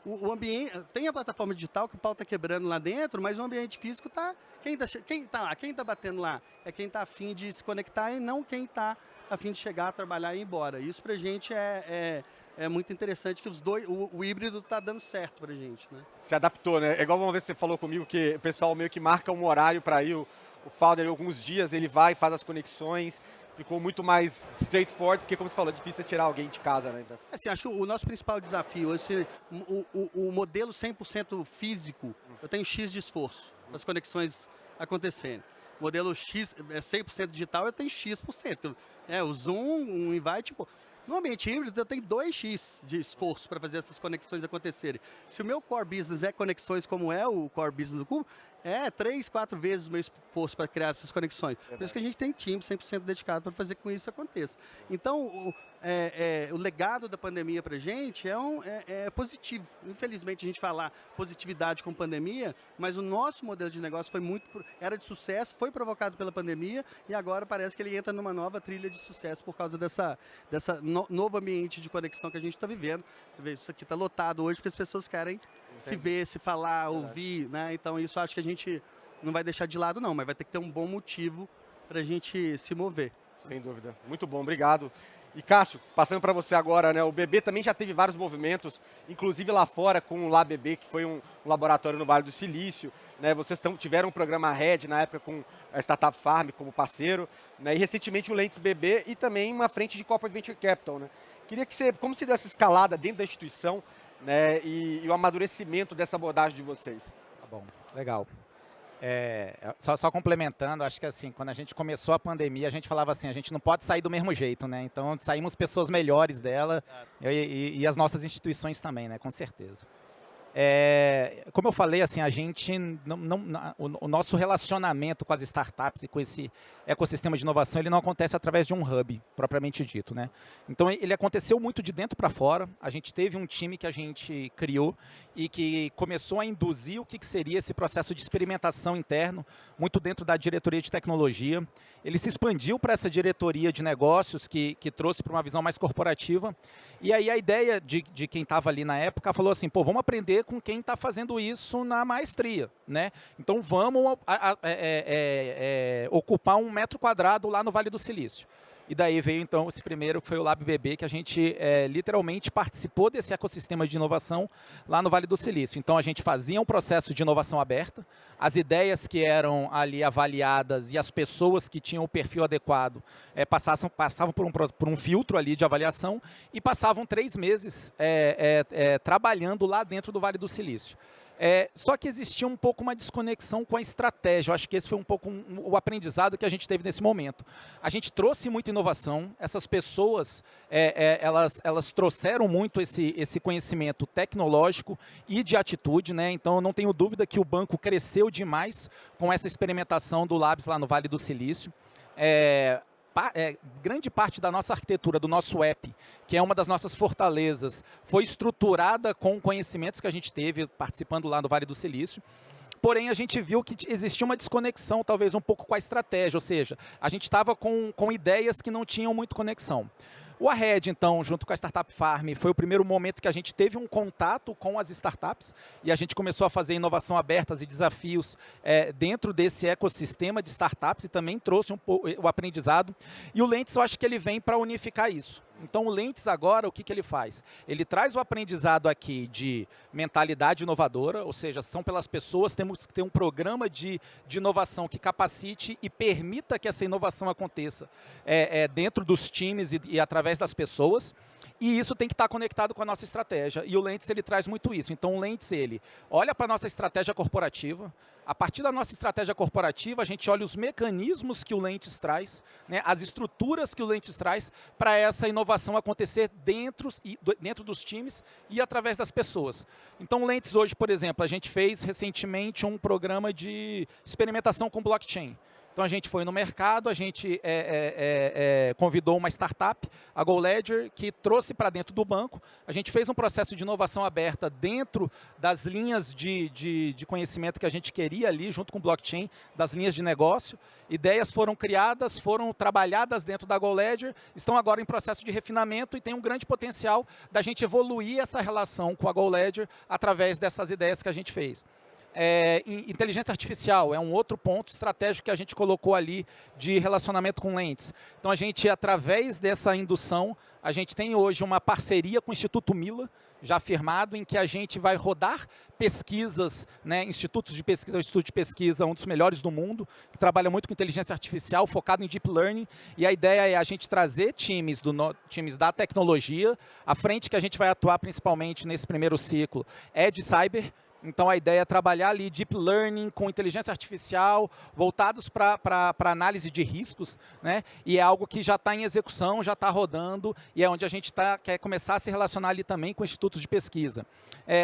o ambiente, tem a plataforma digital que o pau está quebrando lá dentro, mas o ambiente físico está... Quem está batendo lá é quem está afim de se conectar e não quem está afim de chegar, trabalhar e ir embora. Isso pra gente é muito interessante que o híbrido está dando certo pra gente, né? Se adaptou, né? É igual uma vez que você falou comigo que o pessoal meio que marca um horário para ir, o founder, alguns dias, ele vai, faz as conexões, ficou muito mais straightforward, porque como você falou, é difícil tirar alguém de casa, né? Então. Assim, acho que o nosso principal desafio, o modelo 100% físico, eu tenho X de esforço para as conexões acontecerem. O modelo X é 100% digital, eu tenho X%. O Zoom, um invite, no ambiente híbrido, eu tenho 2x de esforço para fazer essas conexões acontecerem. Se o meu core business é conexões como é o core business do Cubo, 3, 4 vezes o meu esforço para criar essas conexões. Por isso que a gente tem time 100% dedicado para fazer com que isso aconteça. Então, o legado da pandemia para a gente é positivo. Infelizmente, a gente falar positividade com pandemia, mas o nosso modelo de negócio era de sucesso, foi provocado pela pandemia e agora parece que ele entra numa nova trilha de sucesso por causa dessa novo ambiente de conexão que a gente está vivendo. Você vê, isso aqui está lotado hoje porque as pessoas querem se ver, se falar, ouvir, né? Então isso acho que a gente não vai deixar de lado não, mas vai ter que ter um bom motivo para a gente se mover. Sem dúvida. Muito bom, obrigado. E Cássio, passando para você agora, né? O BB também já teve vários movimentos, inclusive lá fora com o LabBB, que foi um laboratório no Vale do Silício, né? Vocês tiveram um programa Red na época com a Startup Farm como parceiro, né? E recentemente o Lentes BB e também uma frente de Corporate Venture Capital, né? Queria que como se deu essa escalada dentro da instituição, né? E o amadurecimento dessa abordagem de vocês. Tá bom, legal. Só complementando, acho que assim, quando a gente começou a pandemia, a gente falava assim, a gente não pode sair do mesmo jeito, né? Então saímos pessoas melhores dela e as nossas instituições também, né? Com certeza. Como eu falei, assim, a gente o nosso relacionamento com as startups e com esse ecossistema de inovação, ele não acontece através de um hub, propriamente dito, né? Então, ele aconteceu muito de dentro para fora. A gente teve um time que a gente criou e que começou a induzir o que seria esse processo de experimentação interno, muito dentro da diretoria de tecnologia. Ele se expandiu para essa diretoria de negócios que trouxe para uma visão mais corporativa. E aí a ideia de quem estava ali na época falou assim, pô, vamos aprender com quem está fazendo isso na maestria, né? Então vamos ocupar 1 metro quadrado lá no Vale do Silício. E daí veio então esse primeiro, que foi o LabBB, que a gente literalmente participou desse ecossistema de inovação lá no Vale do Silício. Então a gente fazia um processo de inovação aberta, as ideias que eram ali avaliadas e as pessoas que tinham o perfil adequado passavam por um filtro ali de avaliação e passavam 3 meses trabalhando lá dentro do Vale do Silício. Só que existia um pouco uma desconexão com a estratégia. Eu acho que esse foi um pouco o aprendizado que a gente teve nesse momento. A gente trouxe muita inovação, essas pessoas elas trouxeram muito esse conhecimento tecnológico e de atitude, né? Então eu não tenho dúvida que o banco cresceu demais com essa experimentação do Labs lá no Vale do Silício. Grande parte da nossa arquitetura, do nosso app, que é uma das nossas fortalezas, foi estruturada com conhecimentos que a gente teve participando lá no Vale do Silício. Porém, a gente viu que existia uma desconexão, talvez um pouco com a estratégia, ou seja, a gente estava com ideias que não tinham muito conexão. O Ahead, então, junto com a Startup Farm, foi o primeiro momento que a gente teve um contato com as startups e a gente começou a fazer inovação abertas e desafios dentro desse ecossistema de startups e também trouxe o aprendizado. E o Lentes, eu acho que ele vem para unificar isso. Então, o Lentes agora, o que ele faz? Ele traz o aprendizado aqui de mentalidade inovadora, ou seja, são pelas pessoas, temos que ter um programa de inovação que capacite e permita que essa inovação aconteça dentro dos times e através das pessoas. E isso tem que estar conectado com a nossa estratégia. E o Lentes, ele traz muito isso. Então, o Lentes, ele olha para a nossa estratégia corporativa. A partir da nossa estratégia corporativa, a gente olha os mecanismos que o Lentes traz, né, as estruturas que o Lentes traz para essa inovação acontecer dentro dos times e através das pessoas. Então, o Lentes hoje, por exemplo, a gente fez recentemente um programa de experimentação com blockchain. Então, a gente foi no mercado, a gente convidou uma startup, a GoLedger, que trouxe para dentro do banco. A gente fez um processo de inovação aberta dentro das linhas de conhecimento que a gente queria ali, junto com o blockchain, das linhas de negócio. Ideias foram criadas, foram trabalhadas dentro da GoLedger, estão agora em processo de refinamento e tem um grande potencial da gente evoluir essa relação com a GoLedger através dessas ideias que a gente fez. Inteligência artificial é um outro ponto estratégico que a gente colocou ali de relacionamento com Lentes. Então, a gente, através dessa indução, a gente tem hoje uma parceria com o Instituto Mila, já firmado, em que a gente vai rodar pesquisas, né, institutos de pesquisa, o Instituto de Pesquisa, um dos melhores do mundo, que trabalha muito com inteligência artificial, focado em Deep Learning, e a ideia é a gente trazer times da tecnologia. A frente que a gente vai atuar principalmente nesse primeiro ciclo é de cyber. Então, a ideia é trabalhar ali Deep Learning com inteligência artificial, voltados para análise de riscos, né? E é algo que já está em execução, já está rodando, e é onde a gente quer começar a se relacionar ali também com institutos de pesquisa.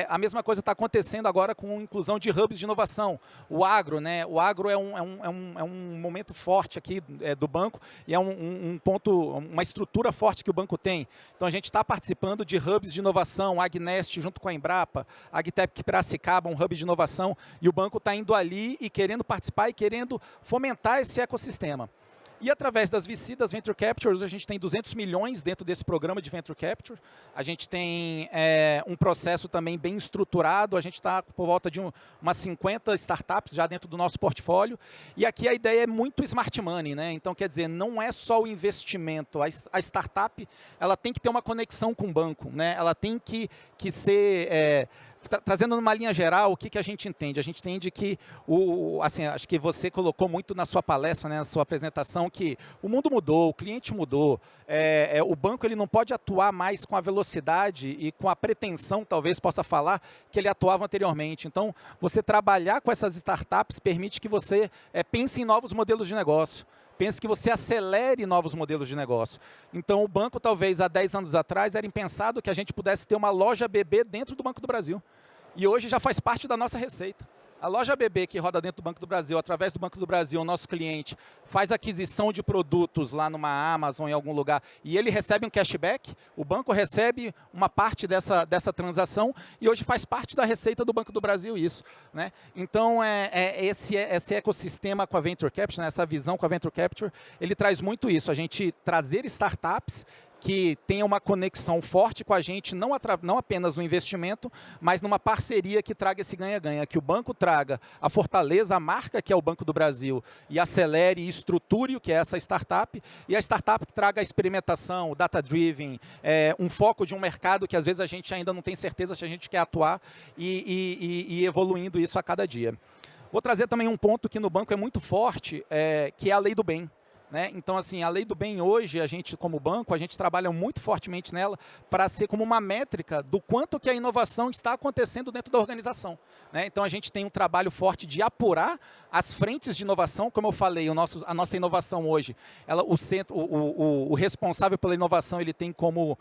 A mesma coisa está acontecendo agora com a inclusão de hubs de inovação. O agro, né? O agro é um momento forte aqui do banco e é um ponto, uma estrutura forte que o banco tem. Então, a gente está participando de hubs de inovação, Agnest junto com a Embrapa, Agtep Piracicaba, um hub de inovação, e o banco está indo ali e querendo participar e querendo fomentar esse ecossistema. E através das VC, das Venture Capture, a gente tem 200 milhões dentro desse programa de Venture Capture. A gente tem um processo também bem estruturado, a gente está por volta de umas 50 startups já dentro do nosso portfólio. E aqui a ideia é muito smart money, né? Então, quer dizer, não é só o investimento. A startup, ela tem que ter uma conexão com o banco, né? Ela tem que ser... trazendo numa linha geral, o que a gente entende? A gente entende que, assim, acho que você colocou muito na sua palestra, né, na sua apresentação, que o mundo mudou, o cliente mudou, o banco ele não pode atuar mais com a velocidade e com a pretensão, talvez possa falar, que ele atuava anteriormente. Então, você trabalhar com essas startups permite que você pense em novos modelos de negócio. Pense que você acelere novos modelos de negócio. Então, o banco, talvez, há 10 anos atrás, era impensado que a gente pudesse ter uma loja BB dentro do Banco do Brasil. E hoje já faz parte da nossa receita. A loja BB que roda dentro do Banco do Brasil, através do Banco do Brasil, o nosso cliente faz aquisição de produtos lá numa Amazon, em algum lugar, e ele recebe um cashback, o banco recebe uma parte dessa transação e hoje faz parte da receita do Banco do Brasil isso. Né? Então, esse ecossistema com a Venture Capture, né, essa visão com a Venture Capture, ele traz muito isso, a gente trazer startups que tenha uma conexão forte com a gente, não apenas no investimento, mas numa parceria que traga esse ganha-ganha, que o banco traga a fortaleza, a marca que é o Banco do Brasil, e acelere e estruture o que é essa startup, e a startup que traga a experimentação, o data-driven, um foco de um mercado que às vezes a gente ainda não tem certeza se a gente quer atuar, e evoluindo isso a cada dia. Vou trazer também um ponto que no banco é muito forte, que é a lei do bem. Né? Então, assim, a lei do bem hoje, a gente como banco, a gente trabalha muito fortemente nela para ser como uma métrica do quanto que a inovação está acontecendo dentro da organização. Né? Então, a gente tem um trabalho forte de apurar as frentes de inovação, como eu falei, a nossa inovação hoje, o responsável pela inovação, ele tem como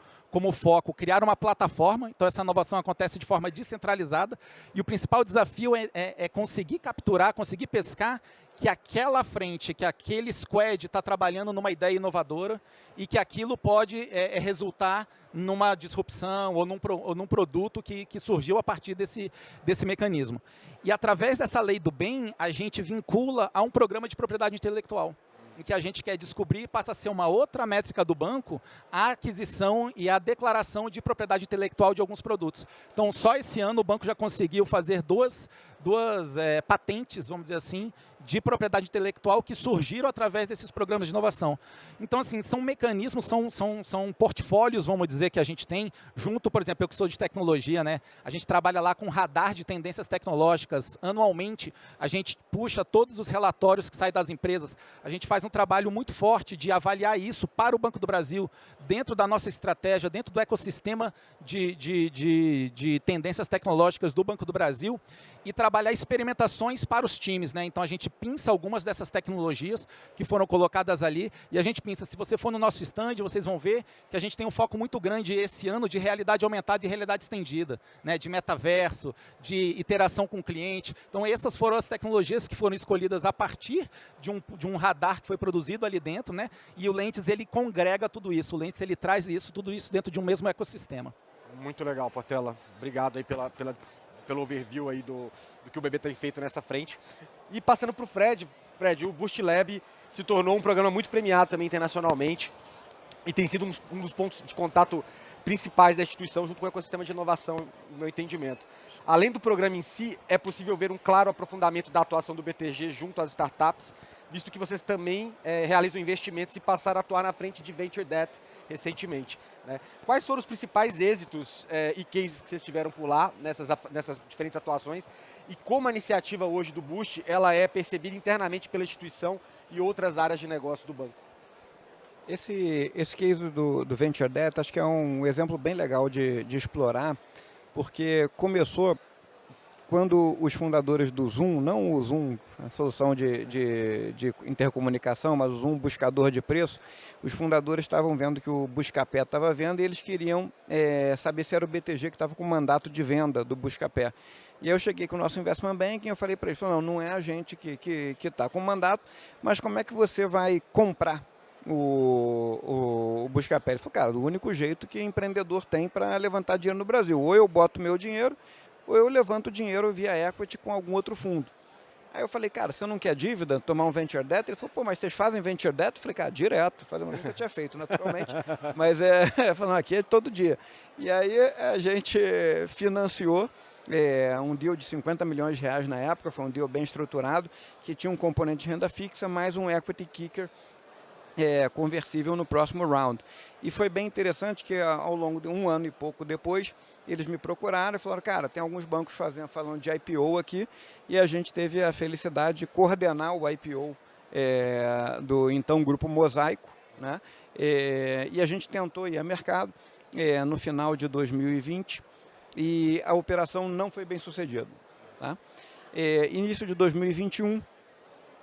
foco criar uma plataforma, então essa inovação acontece de forma descentralizada, e o principal desafio é conseguir capturar, conseguir pescar que aquela frente, que aquele squad está trabalhando numa ideia inovadora e que aquilo pode resultar numa disrupção ou num produto que surgiu a partir desse mecanismo. E através dessa lei do bem, a gente vincula a um programa de propriedade intelectual, em que a gente quer descobrir e passa a ser uma outra métrica do banco a aquisição e a declaração de propriedade intelectual de alguns produtos. Então, só esse ano o banco já conseguiu fazer duas patentes, vamos dizer assim, de propriedade intelectual que surgiram através desses programas de inovação. Então, assim, são mecanismos, são portfólios, vamos dizer, que a gente tem, junto, por exemplo, eu que sou de tecnologia, né? A gente trabalha lá com radar de tendências tecnológicas. Anualmente, a gente puxa todos os relatórios que saem das empresas. A gente faz um trabalho muito forte de avaliar isso para o Banco do Brasil, dentro da nossa estratégia, dentro do ecossistema de tendências tecnológicas do Banco do Brasil, e trabalhar experimentações para os times. Né? Então, a gente pinça algumas dessas tecnologias que foram colocadas ali, e a gente pinça, se você for no nosso stand, vocês vão ver que a gente tem um foco muito grande esse ano de realidade aumentada e realidade estendida, né? De metaverso, de interação com o cliente. Então, essas foram as tecnologias que foram escolhidas a partir de um radar que foi produzido ali dentro, né? E o Lentes, ele congrega tudo isso, o Lentes, ele traz tudo isso dentro de um mesmo ecossistema. Muito legal, Portela. Obrigado aí pelo overview aí do que o BB tem feito nessa frente. E passando para o Fred, o Boost Lab se tornou um programa muito premiado também internacionalmente e tem sido um dos pontos de contato principais da instituição junto com o ecossistema de inovação, no meu entendimento. Além do programa em si, é possível ver um claro aprofundamento da atuação do BTG junto às startups, visto que vocês também realizam investimentos e passaram a atuar na frente de Venture Debt recentemente. Né? Quais foram os principais êxitos e cases que vocês tiveram por lá, nessas diferentes atuações, e como a iniciativa hoje do Boost ela é percebida internamente pela instituição e outras áreas de negócio do banco? Esse case do Venture Debt acho que é um exemplo bem legal de explorar, porque começou quando os fundadores do Zoom, não o Zoom, a solução de intercomunicação, mas o Zoom buscador de preço, os fundadores estavam vendo que o Buscapé estava vendo e eles queriam saber se era o BTG que estava com o mandato de venda do Buscapé. E aí eu cheguei com o nosso Investment Banking e eu falei para eles, não é a gente que está com o mandato, mas como é que você vai comprar o Buscapé? Ele falou, cara, o único jeito que empreendedor tem para levantar dinheiro no Brasil, ou eu boto meu dinheiro, ou eu levanto o dinheiro via equity com algum outro fundo. Aí eu falei, cara, você não quer dívida, tomar um Venture Debt? Ele falou, pô, mas vocês fazem Venture Debt? Eu falei, cara, direto. Eu falei, mas nunca tinha feito, naturalmente. Mas falando aqui é todo dia. E aí a gente financiou um deal de 50 milhões de reais na época, foi um deal bem estruturado, que tinha um componente de renda fixa, mais um equity kicker conversível no próximo round. E foi bem interessante que ao longo de 1 ano e pouco depois, eles me procuraram e falaram, cara, tem alguns bancos falando de IPO aqui, e a gente teve a felicidade de coordenar o IPO do então Grupo Mosaico, né? E a gente tentou ir a mercado no final de 2020 e a operação não foi bem sucedida. Tá? Início de 2021, o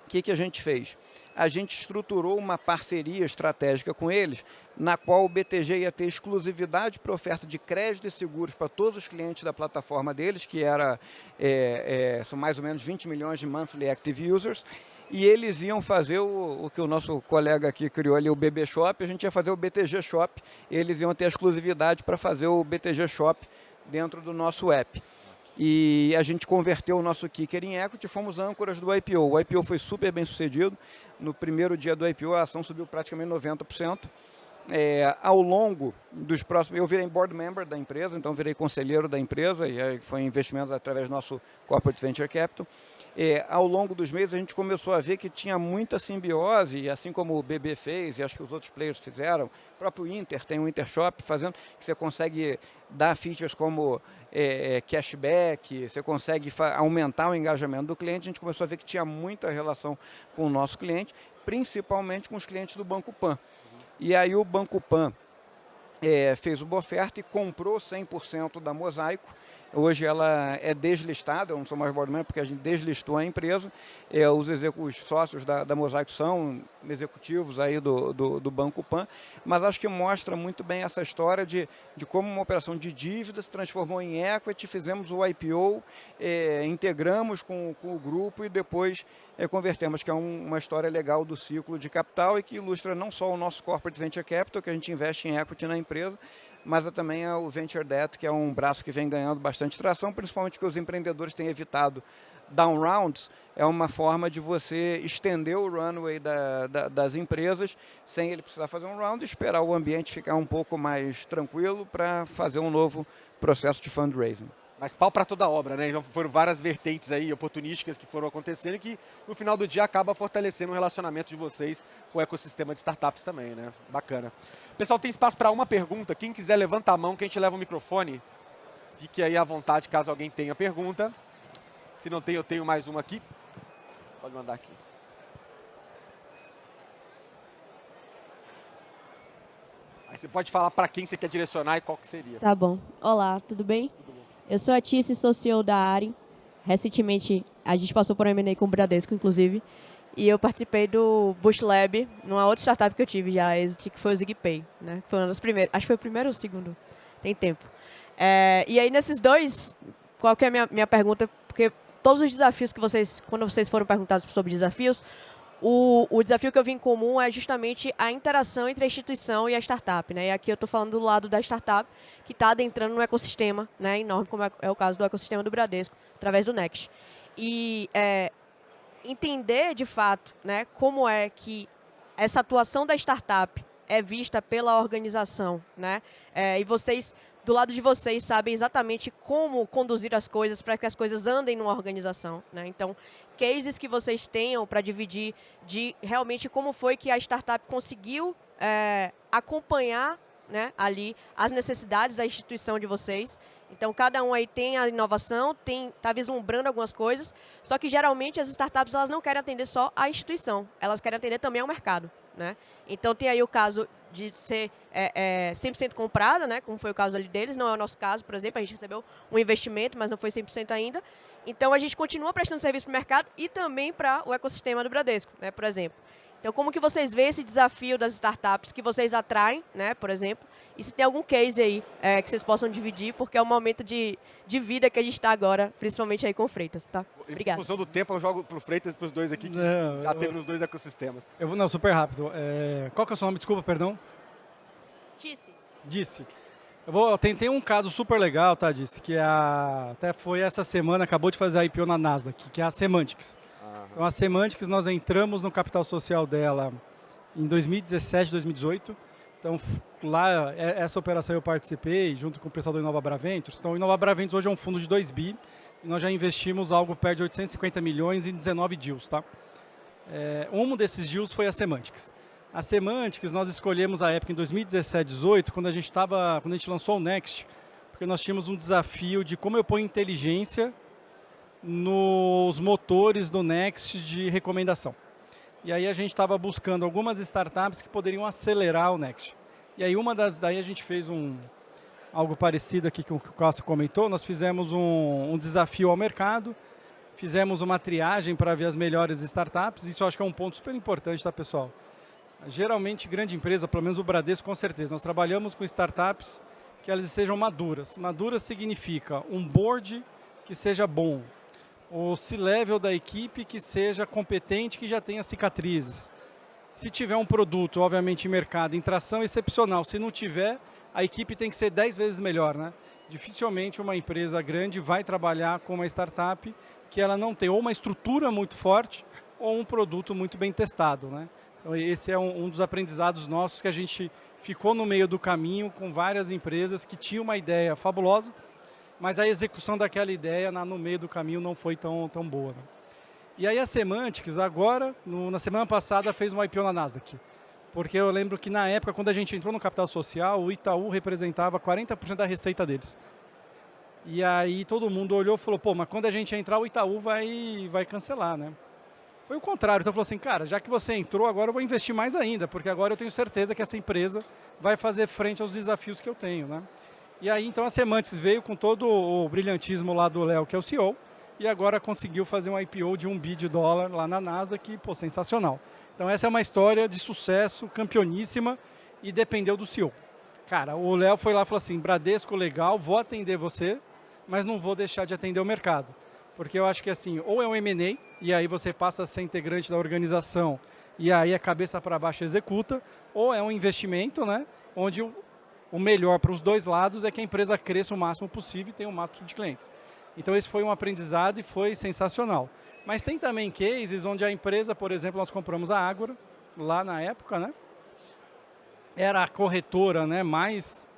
que a gente fez? A gente estruturou uma parceria estratégica com eles, na qual o BTG ia ter exclusividade para oferta de crédito e seguros para todos os clientes da plataforma deles, que são mais ou menos 20 milhões de monthly active users, e eles iam fazer o que o nosso colega aqui criou ali, o BB Shop, a gente ia fazer o BTG Shop, eles iam ter a exclusividade para fazer o BTG Shop dentro do nosso app. E a gente converteu o nosso kicker em equity, fomos âncoras do IPO. O IPO foi super bem sucedido. No primeiro dia do IPO, a ação subiu praticamente 90%. Ao longo dos próximos... Eu virei board member da empresa, então virei conselheiro da empresa, e aí foi investimento através do nosso Corporate Venture Capital. Ao longo dos meses, a gente começou a ver que tinha muita simbiose, assim como o BB fez, e acho que os outros players fizeram. O próprio Inter tem um Intershop fazendo, que você consegue dar features como cashback, você consegue aumentar o engajamento do cliente. A gente começou a ver que tinha muita relação com o nosso cliente, principalmente com os clientes do Banco Pan. E aí o Banco Pan fez uma oferta e comprou 100% da Mosaico. Hoje ela é deslistada, eu não sou mais board member porque a gente deslistou a empresa. Os sócios da Mosaico são executivos aí do Banco Pan, mas acho que mostra muito bem essa história de como uma operação de dívida se transformou em equity, fizemos o IPO, integramos com o grupo e depois convertemos, que é uma história legal do ciclo de capital e que ilustra não só o nosso Corporate Venture Capital, que a gente investe em equity na empresa, mas também o Venture Debt, que é um braço que vem ganhando bastante tração, principalmente que os empreendedores têm evitado down rounds. É uma forma de você estender o runway das empresas sem ele precisar fazer um round e esperar o ambiente ficar um pouco mais tranquilo para fazer um novo processo de fundraising. Mas pau para toda obra, né? Então foram várias vertentes aí oportunísticas que foram acontecendo e que no final do dia acaba fortalecendo o relacionamento de vocês com o ecossistema de startups também, né? Bacana. Pessoal, tem espaço para uma pergunta. Quem quiser levanta a mão que a gente leva o microfone. Fique aí à vontade caso alguém tenha pergunta. Se não tem, eu tenho mais uma aqui. Pode mandar aqui. Aí você pode falar para quem você quer direcionar e qual que seria. Tá bom. Olá, tudo bem? Eu sou a Tice, sou CEO da Ari. Recentemente, a gente passou por um M&A com o Bradesco, inclusive. E eu participei do Bush Lab, numa outra startup que eu tive já, que foi o ZigPay, né? Foi uma das primeiras. Acho que foi o primeiro ou o segundo. Tem tempo. E aí, nesses dois, qual que é a minha pergunta? Porque todos os desafios que quando vocês foram perguntados sobre desafios, o desafio que eu vi em comum é justamente a interação entre a instituição e a startup, né? E aqui eu estou falando do lado da startup, que está adentrando no ecossistema, né, enorme, como é o caso do ecossistema do Bradesco, através do Next. E entender, de fato, né, como é que essa atuação da startup é vista pela organização, né? E vocês, do lado de vocês, sabem exatamente como conduzir as coisas para que as coisas andem numa organização, né? Então, cases que vocês tenham para dividir de realmente como foi que a startup conseguiu acompanhar, né, ali as necessidades da instituição de vocês. Então, cada um aí tem a inovação, está vislumbrando algumas coisas, só que geralmente as startups elas não querem atender só a instituição, elas querem atender também ao mercado, né? Então, tem aí o caso de ser 100% comprada, né, como foi o caso ali deles, não é o nosso caso, por exemplo, a gente recebeu um investimento, mas não foi 100% ainda. Então, a gente continua prestando serviço para o mercado e também para o ecossistema do Bradesco, né, por exemplo. Então, como que vocês veem esse desafio das startups que vocês atraem, né, por exemplo, e se tem algum case aí que vocês possam dividir, porque é um momento de vida que a gente está agora, principalmente aí com o Freitas, tá? Obrigado. Em função do tempo, eu jogo para o Freitas e para os dois aqui, que já teve nos dois ecossistemas. Não, super rápido. Qual que é o seu nome? Desculpa, perdão. Disse. Eu tentei um caso super legal, tá, Disse, que até foi essa semana, acabou de fazer a IPO na Nasdaq, que é a Semantics. Então, a Semantics, nós entramos no capital social dela em 2017, 2018. Então, lá, essa operação eu participei, junto com o pessoal do Inova Ventures. Então, o Inova Ventures hoje é um fundo de 2 bi, e nós já investimos algo perto de 850 milhões em 19 deals, tá? Um desses deals foi a Semantics. A Semantics, nós escolhemos a época em 2017, 2018, quando a gente lançou o Next, porque nós tínhamos um desafio de como eu ponho inteligência nos motores do Next de recomendação. E aí a gente estava buscando algumas startups que poderiam acelerar o Next. E aí daí a gente fez algo parecido aqui com o que o Cássio comentou, nós fizemos um desafio ao mercado, fizemos uma triagem para ver as melhores startups, isso eu acho que é um ponto super importante, tá, pessoal? Geralmente, grande empresa, pelo menos o Bradesco, com certeza, nós trabalhamos com startups que elas sejam maduras. Maduras significa um board que seja bom, o C-level da equipe que seja competente, que já tenha cicatrizes. Se tiver um produto, obviamente, em mercado, em tração excepcional, se não tiver, a equipe tem que ser 10 vezes melhor, né? Dificilmente uma empresa grande vai trabalhar com uma startup que ela não tem ou uma estrutura muito forte ou um produto muito bem testado, né? Então, esse é um dos aprendizados nossos, que a gente ficou no meio do caminho com várias empresas que tinham uma ideia fabulosa, mas a execução daquela ideia no meio do caminho não foi tão boa, né? E aí a Semantics, agora, na semana passada, fez um IPO na Nasdaq. Porque eu lembro que na época, quando a gente entrou no capital social, o Itaú representava 40% da receita deles. E aí todo mundo olhou e falou, pô, mas quando a gente entrar, o Itaú vai cancelar, né? Foi o contrário, então falou assim, cara, já que você entrou, agora eu vou investir mais ainda, porque agora eu tenho certeza que essa empresa vai fazer frente aos desafios que eu tenho, né? E aí, então, a Semantics veio com todo o brilhantismo lá do Léo, que é o CEO, e agora conseguiu fazer um IPO de $1 bilhão lá na Nasdaq, pô, sensacional. Então, essa é uma história de sucesso, campeoníssima, e dependeu do CEO. Cara, o Léo foi lá e falou assim, Bradesco, legal, vou atender você, mas não vou deixar de atender o mercado. Porque eu acho que assim, ou é um M&A, e aí você passa a ser integrante da organização, e aí a cabeça para baixo executa, ou é um investimento, né, onde o melhor para os dois lados é que a empresa cresça o máximo possível e tenha o máximo de clientes. Então esse foi um aprendizado e foi sensacional. Mas tem também cases onde a empresa, por exemplo, nós compramos a Ágora, lá na época, né, era a corretora, né, mais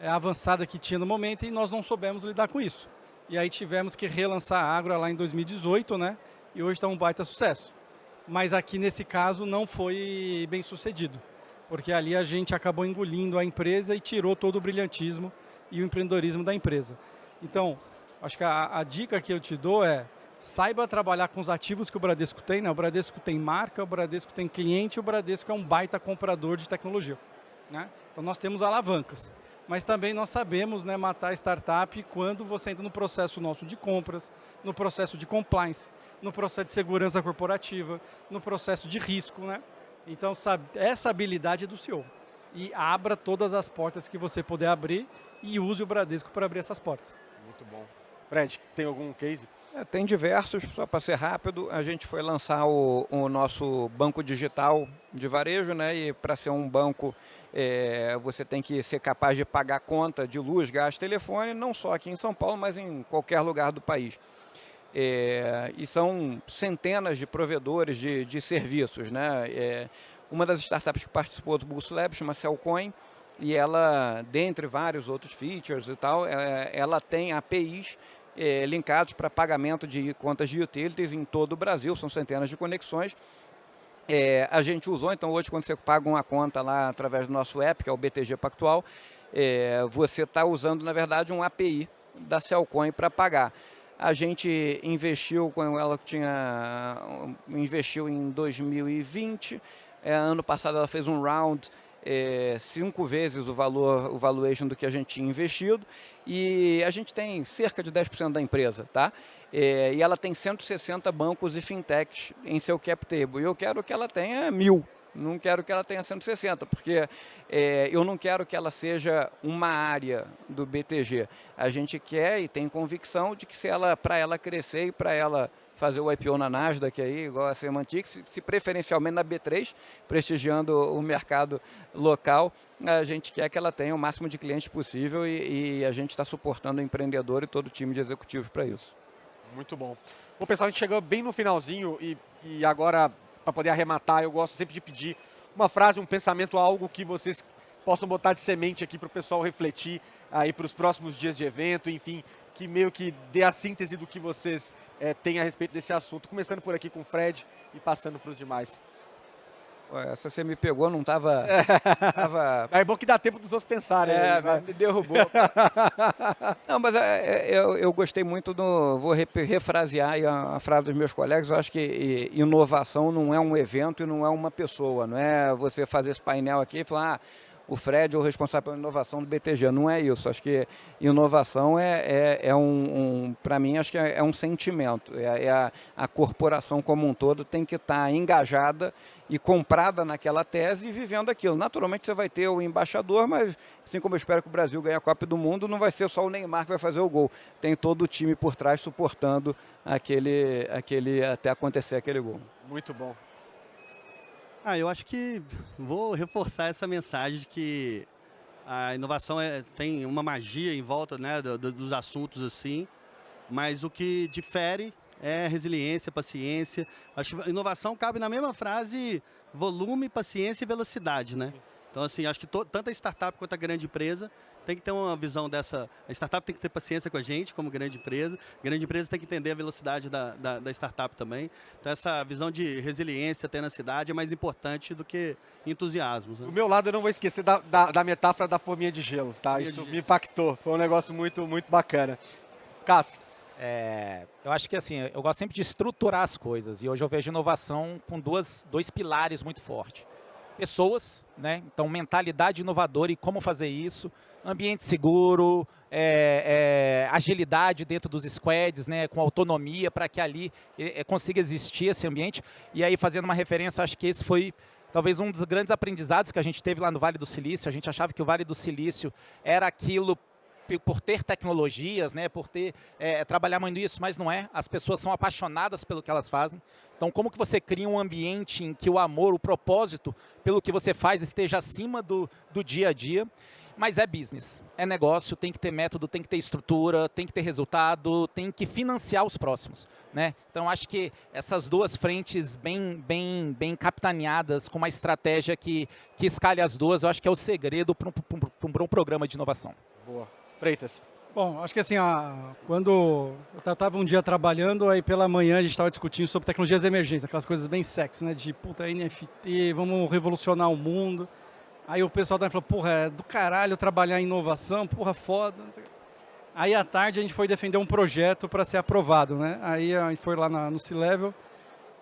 avançada que tinha no momento, e nós não soubemos lidar com isso. E aí tivemos que relançar a Ágora lá em 2018, né? E hoje está um baita sucesso. Mas aqui nesse caso não foi bem sucedido, porque ali a gente acabou engolindo a empresa e tirou todo o brilhantismo e o empreendedorismo da empresa. Então, acho que a dica que eu te dou é, saiba trabalhar com os ativos que o Bradesco tem, né? O Bradesco tem marca, o Bradesco tem cliente, o Bradesco é um baita comprador de tecnologia, né? Então nós temos alavancas. Mas também nós sabemos, né, matar startup quando você entra no processo nosso de compras, no processo de compliance, no processo de segurança corporativa, no processo de risco, né? Então, essa habilidade é do CEO. E abra todas as portas que você puder abrir e use o Bradesco para abrir essas portas. Muito bom. Fred, tem algum case? Tem diversos, só para ser rápido, a gente foi lançar o nosso banco digital de varejo, né? E para ser um banco, você tem que ser capaz de pagar conta de luz, gás, telefone, não só aqui em São Paulo, mas em qualquer lugar do país. E são centenas de provedores de serviços, né? Uma das startups que participou do Boost Lab chama Cellcoin, e ela, dentre vários outros features e tal, ela tem APIs linkados para pagamento de contas de utilities em todo o Brasil, são centenas de conexões. A gente usou, então hoje quando você paga uma conta lá através do nosso app, que é o BTG Pactual, você está usando na verdade um API da Cellcoin para pagar. A gente investiu, quando ela investiu em 2020, ano passado ela fez um round 5 vezes o valuation do que a gente tinha investido, e a gente tem cerca de 10% da empresa, tá? E ela tem 160 bancos e fintechs em seu cap table, e eu quero que ela tenha 1.000, não quero que ela tenha 160, porque eu não quero que ela seja uma área do BTG. A gente quer e tem convicção de que para ela crescer e para ela fazer o IPO na Nasdaq, aí, igual a Semantics, se preferencialmente na B3, prestigiando o mercado local, a gente quer que ela tenha o máximo de clientes possível e a gente está suportando o empreendedor e todo o time de executivos para isso. Muito bom. Bom, pessoal, a gente chegou bem no finalzinho e agora, para poder arrematar, eu gosto sempre de pedir uma frase, um pensamento, algo que vocês possam botar de semente aqui para o pessoal refletir aí para os próximos dias de evento, enfim, que meio que dê a síntese do que vocês têm a respeito desse assunto, começando por aqui com o Fred e passando para os demais. Essa você me pegou, não estava... É bom que dá tempo dos outros pensarem. Me derrubou. Não, mas eu gostei muito vou refrasear aí a frase dos meus colegas. Eu acho que inovação não é um evento e não é uma pessoa. Não é você fazer esse painel aqui e falar... o Fred é o responsável pela inovação do BTG. Não é isso. Acho que inovação para mim, acho que é um sentimento. A corporação como um todo tem que estar engajada e comprada naquela tese e vivendo aquilo. Naturalmente você vai ter o embaixador, mas assim como eu espero que o Brasil ganhe a Copa do Mundo, não vai ser só o Neymar que vai fazer o gol. Tem todo o time por trás suportando até acontecer aquele gol. Muito bom. Eu acho que vou reforçar essa mensagem de que a inovação tem uma magia em volta, né, dos assuntos assim, mas o que difere é resiliência, paciência. Acho que a inovação cabe na mesma frase volume, paciência e velocidade, né? Então, assim, acho que tanto a startup quanto a grande empresa tem que ter uma visão dessa... A startup tem que ter paciência com a gente, como grande empresa. A grande empresa tem que entender a velocidade da startup também. Então, essa visão de resiliência, tenacidade é mais importante do que entusiasmo. Né? Do meu lado, eu não vou esquecer da metáfora da forminha de gelo, tá? Isso me impactou. Foi um negócio muito, muito bacana. Cássio. Eu acho que assim, eu gosto sempre de estruturar as coisas. E hoje eu vejo inovação com dois pilares muito fortes. Pessoas, né? Então mentalidade inovadora e como fazer isso, ambiente seguro, agilidade dentro dos squads, né? Com autonomia para que ali consiga existir esse ambiente. E aí fazendo uma referência, acho que esse foi talvez um dos grandes aprendizados que a gente teve lá no Vale do Silício. A gente achava que o Vale do Silício era aquilo por ter tecnologias, né, por ter trabalhar muito isso, mas não é. As pessoas são apaixonadas pelo que elas fazem. Então, como que você cria um ambiente em que o amor, o propósito pelo que você faz esteja acima do dia a dia? Mas é business, é negócio, tem que ter método, tem que ter estrutura, tem que ter resultado, tem que financiar os próximos, né? Então, acho que essas duas frentes bem capitaneadas, com uma estratégia que escalhe as duas, eu acho que é o segredo para um bom programa de inovação. Boa. Freitas. Bom, acho que assim, quando eu estava um dia trabalhando, aí pela manhã a gente estava discutindo sobre tecnologias emergentes, aquelas coisas bem sexy, né? De puta, NFT, vamos revolucionar o mundo. Aí o pessoal falou, porra, é do caralho trabalhar em inovação, porra, foda. Não sei. Aí à tarde a gente foi defender um projeto para ser aprovado, né? Aí a gente foi lá no C-Level,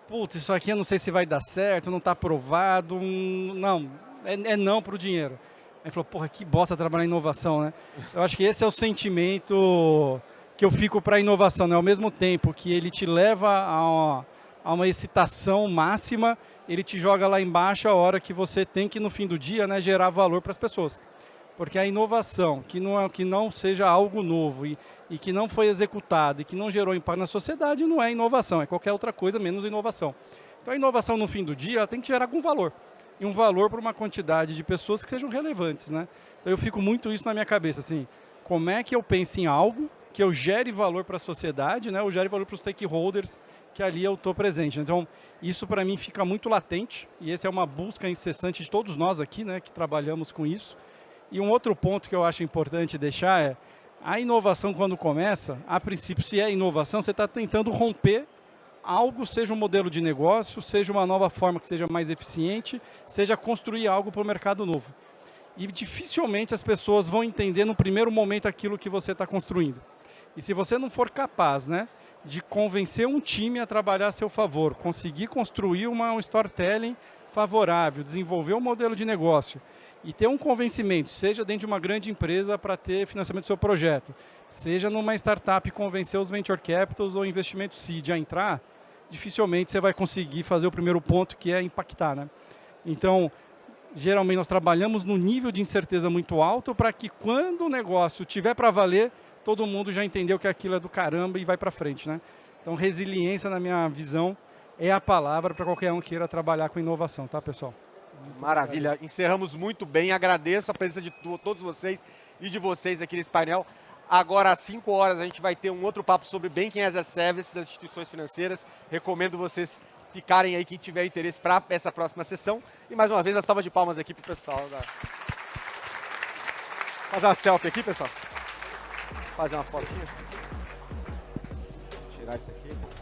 putz, isso aqui eu não sei se vai dar certo, não está aprovado, não, é não para o dinheiro. Aí falou, porra, que bosta trabalhar em inovação, né? Eu acho que esse é o sentimento que eu fico para a inovação, né? Ao mesmo tempo que ele te leva a uma excitação máxima, ele te joga lá embaixo a hora que você tem que, no fim do dia, né, gerar valor para as pessoas. Porque a inovação, que não seja algo novo e que não foi executado e que não gerou impacto na sociedade, não é inovação, é qualquer outra coisa menos inovação. Então a inovação, no fim do dia, ela tem que gerar algum valor. E um valor para uma quantidade de pessoas que sejam relevantes, né? Então eu fico muito isso na minha cabeça, assim, como é que eu penso em algo que eu gere valor para a sociedade, né? Ou gere valor para os stakeholders que ali eu estou presente. Então isso para mim fica muito latente e essa é uma busca incessante de todos nós aqui, né? Que trabalhamos com isso. E um outro ponto que eu acho importante deixar é a inovação quando começa, a princípio, se é inovação, você está tentando romper algo, seja um modelo de negócio, seja uma nova forma que seja mais eficiente, seja construir algo para o mercado novo. E dificilmente as pessoas vão entender no primeiro momento aquilo que você está construindo. E se você não for capaz, né, de convencer um time a trabalhar a seu favor, conseguir construir um storytelling favorável, desenvolver um modelo de negócio e ter um convencimento, seja dentro de uma grande empresa para ter financiamento do seu projeto, seja numa startup convencer os venture capitals ou investimento seed a entrar, dificilmente você vai conseguir fazer o primeiro ponto, que é impactar, né? Então, geralmente nós trabalhamos num nível de incerteza muito alto para que quando o negócio tiver para valer, todo mundo já entendeu que aquilo é do caramba e vai para frente, né? Então, resiliência, na minha visão, é a palavra para qualquer um que queira trabalhar com inovação, tá, pessoal? Maravilha, encerramos muito bem, agradeço a presença de todos vocês e de vocês aqui nesse painel. Agora às 5 horas a gente vai ter um outro papo sobre Banking as a Service das instituições financeiras. Recomendo vocês ficarem aí, quem tiver interesse, para essa próxima sessão. E mais uma vez a salva de palmas aqui para o pessoal. Fazer uma selfie aqui, pessoal. Fazer uma fotinha. Tirar isso aqui.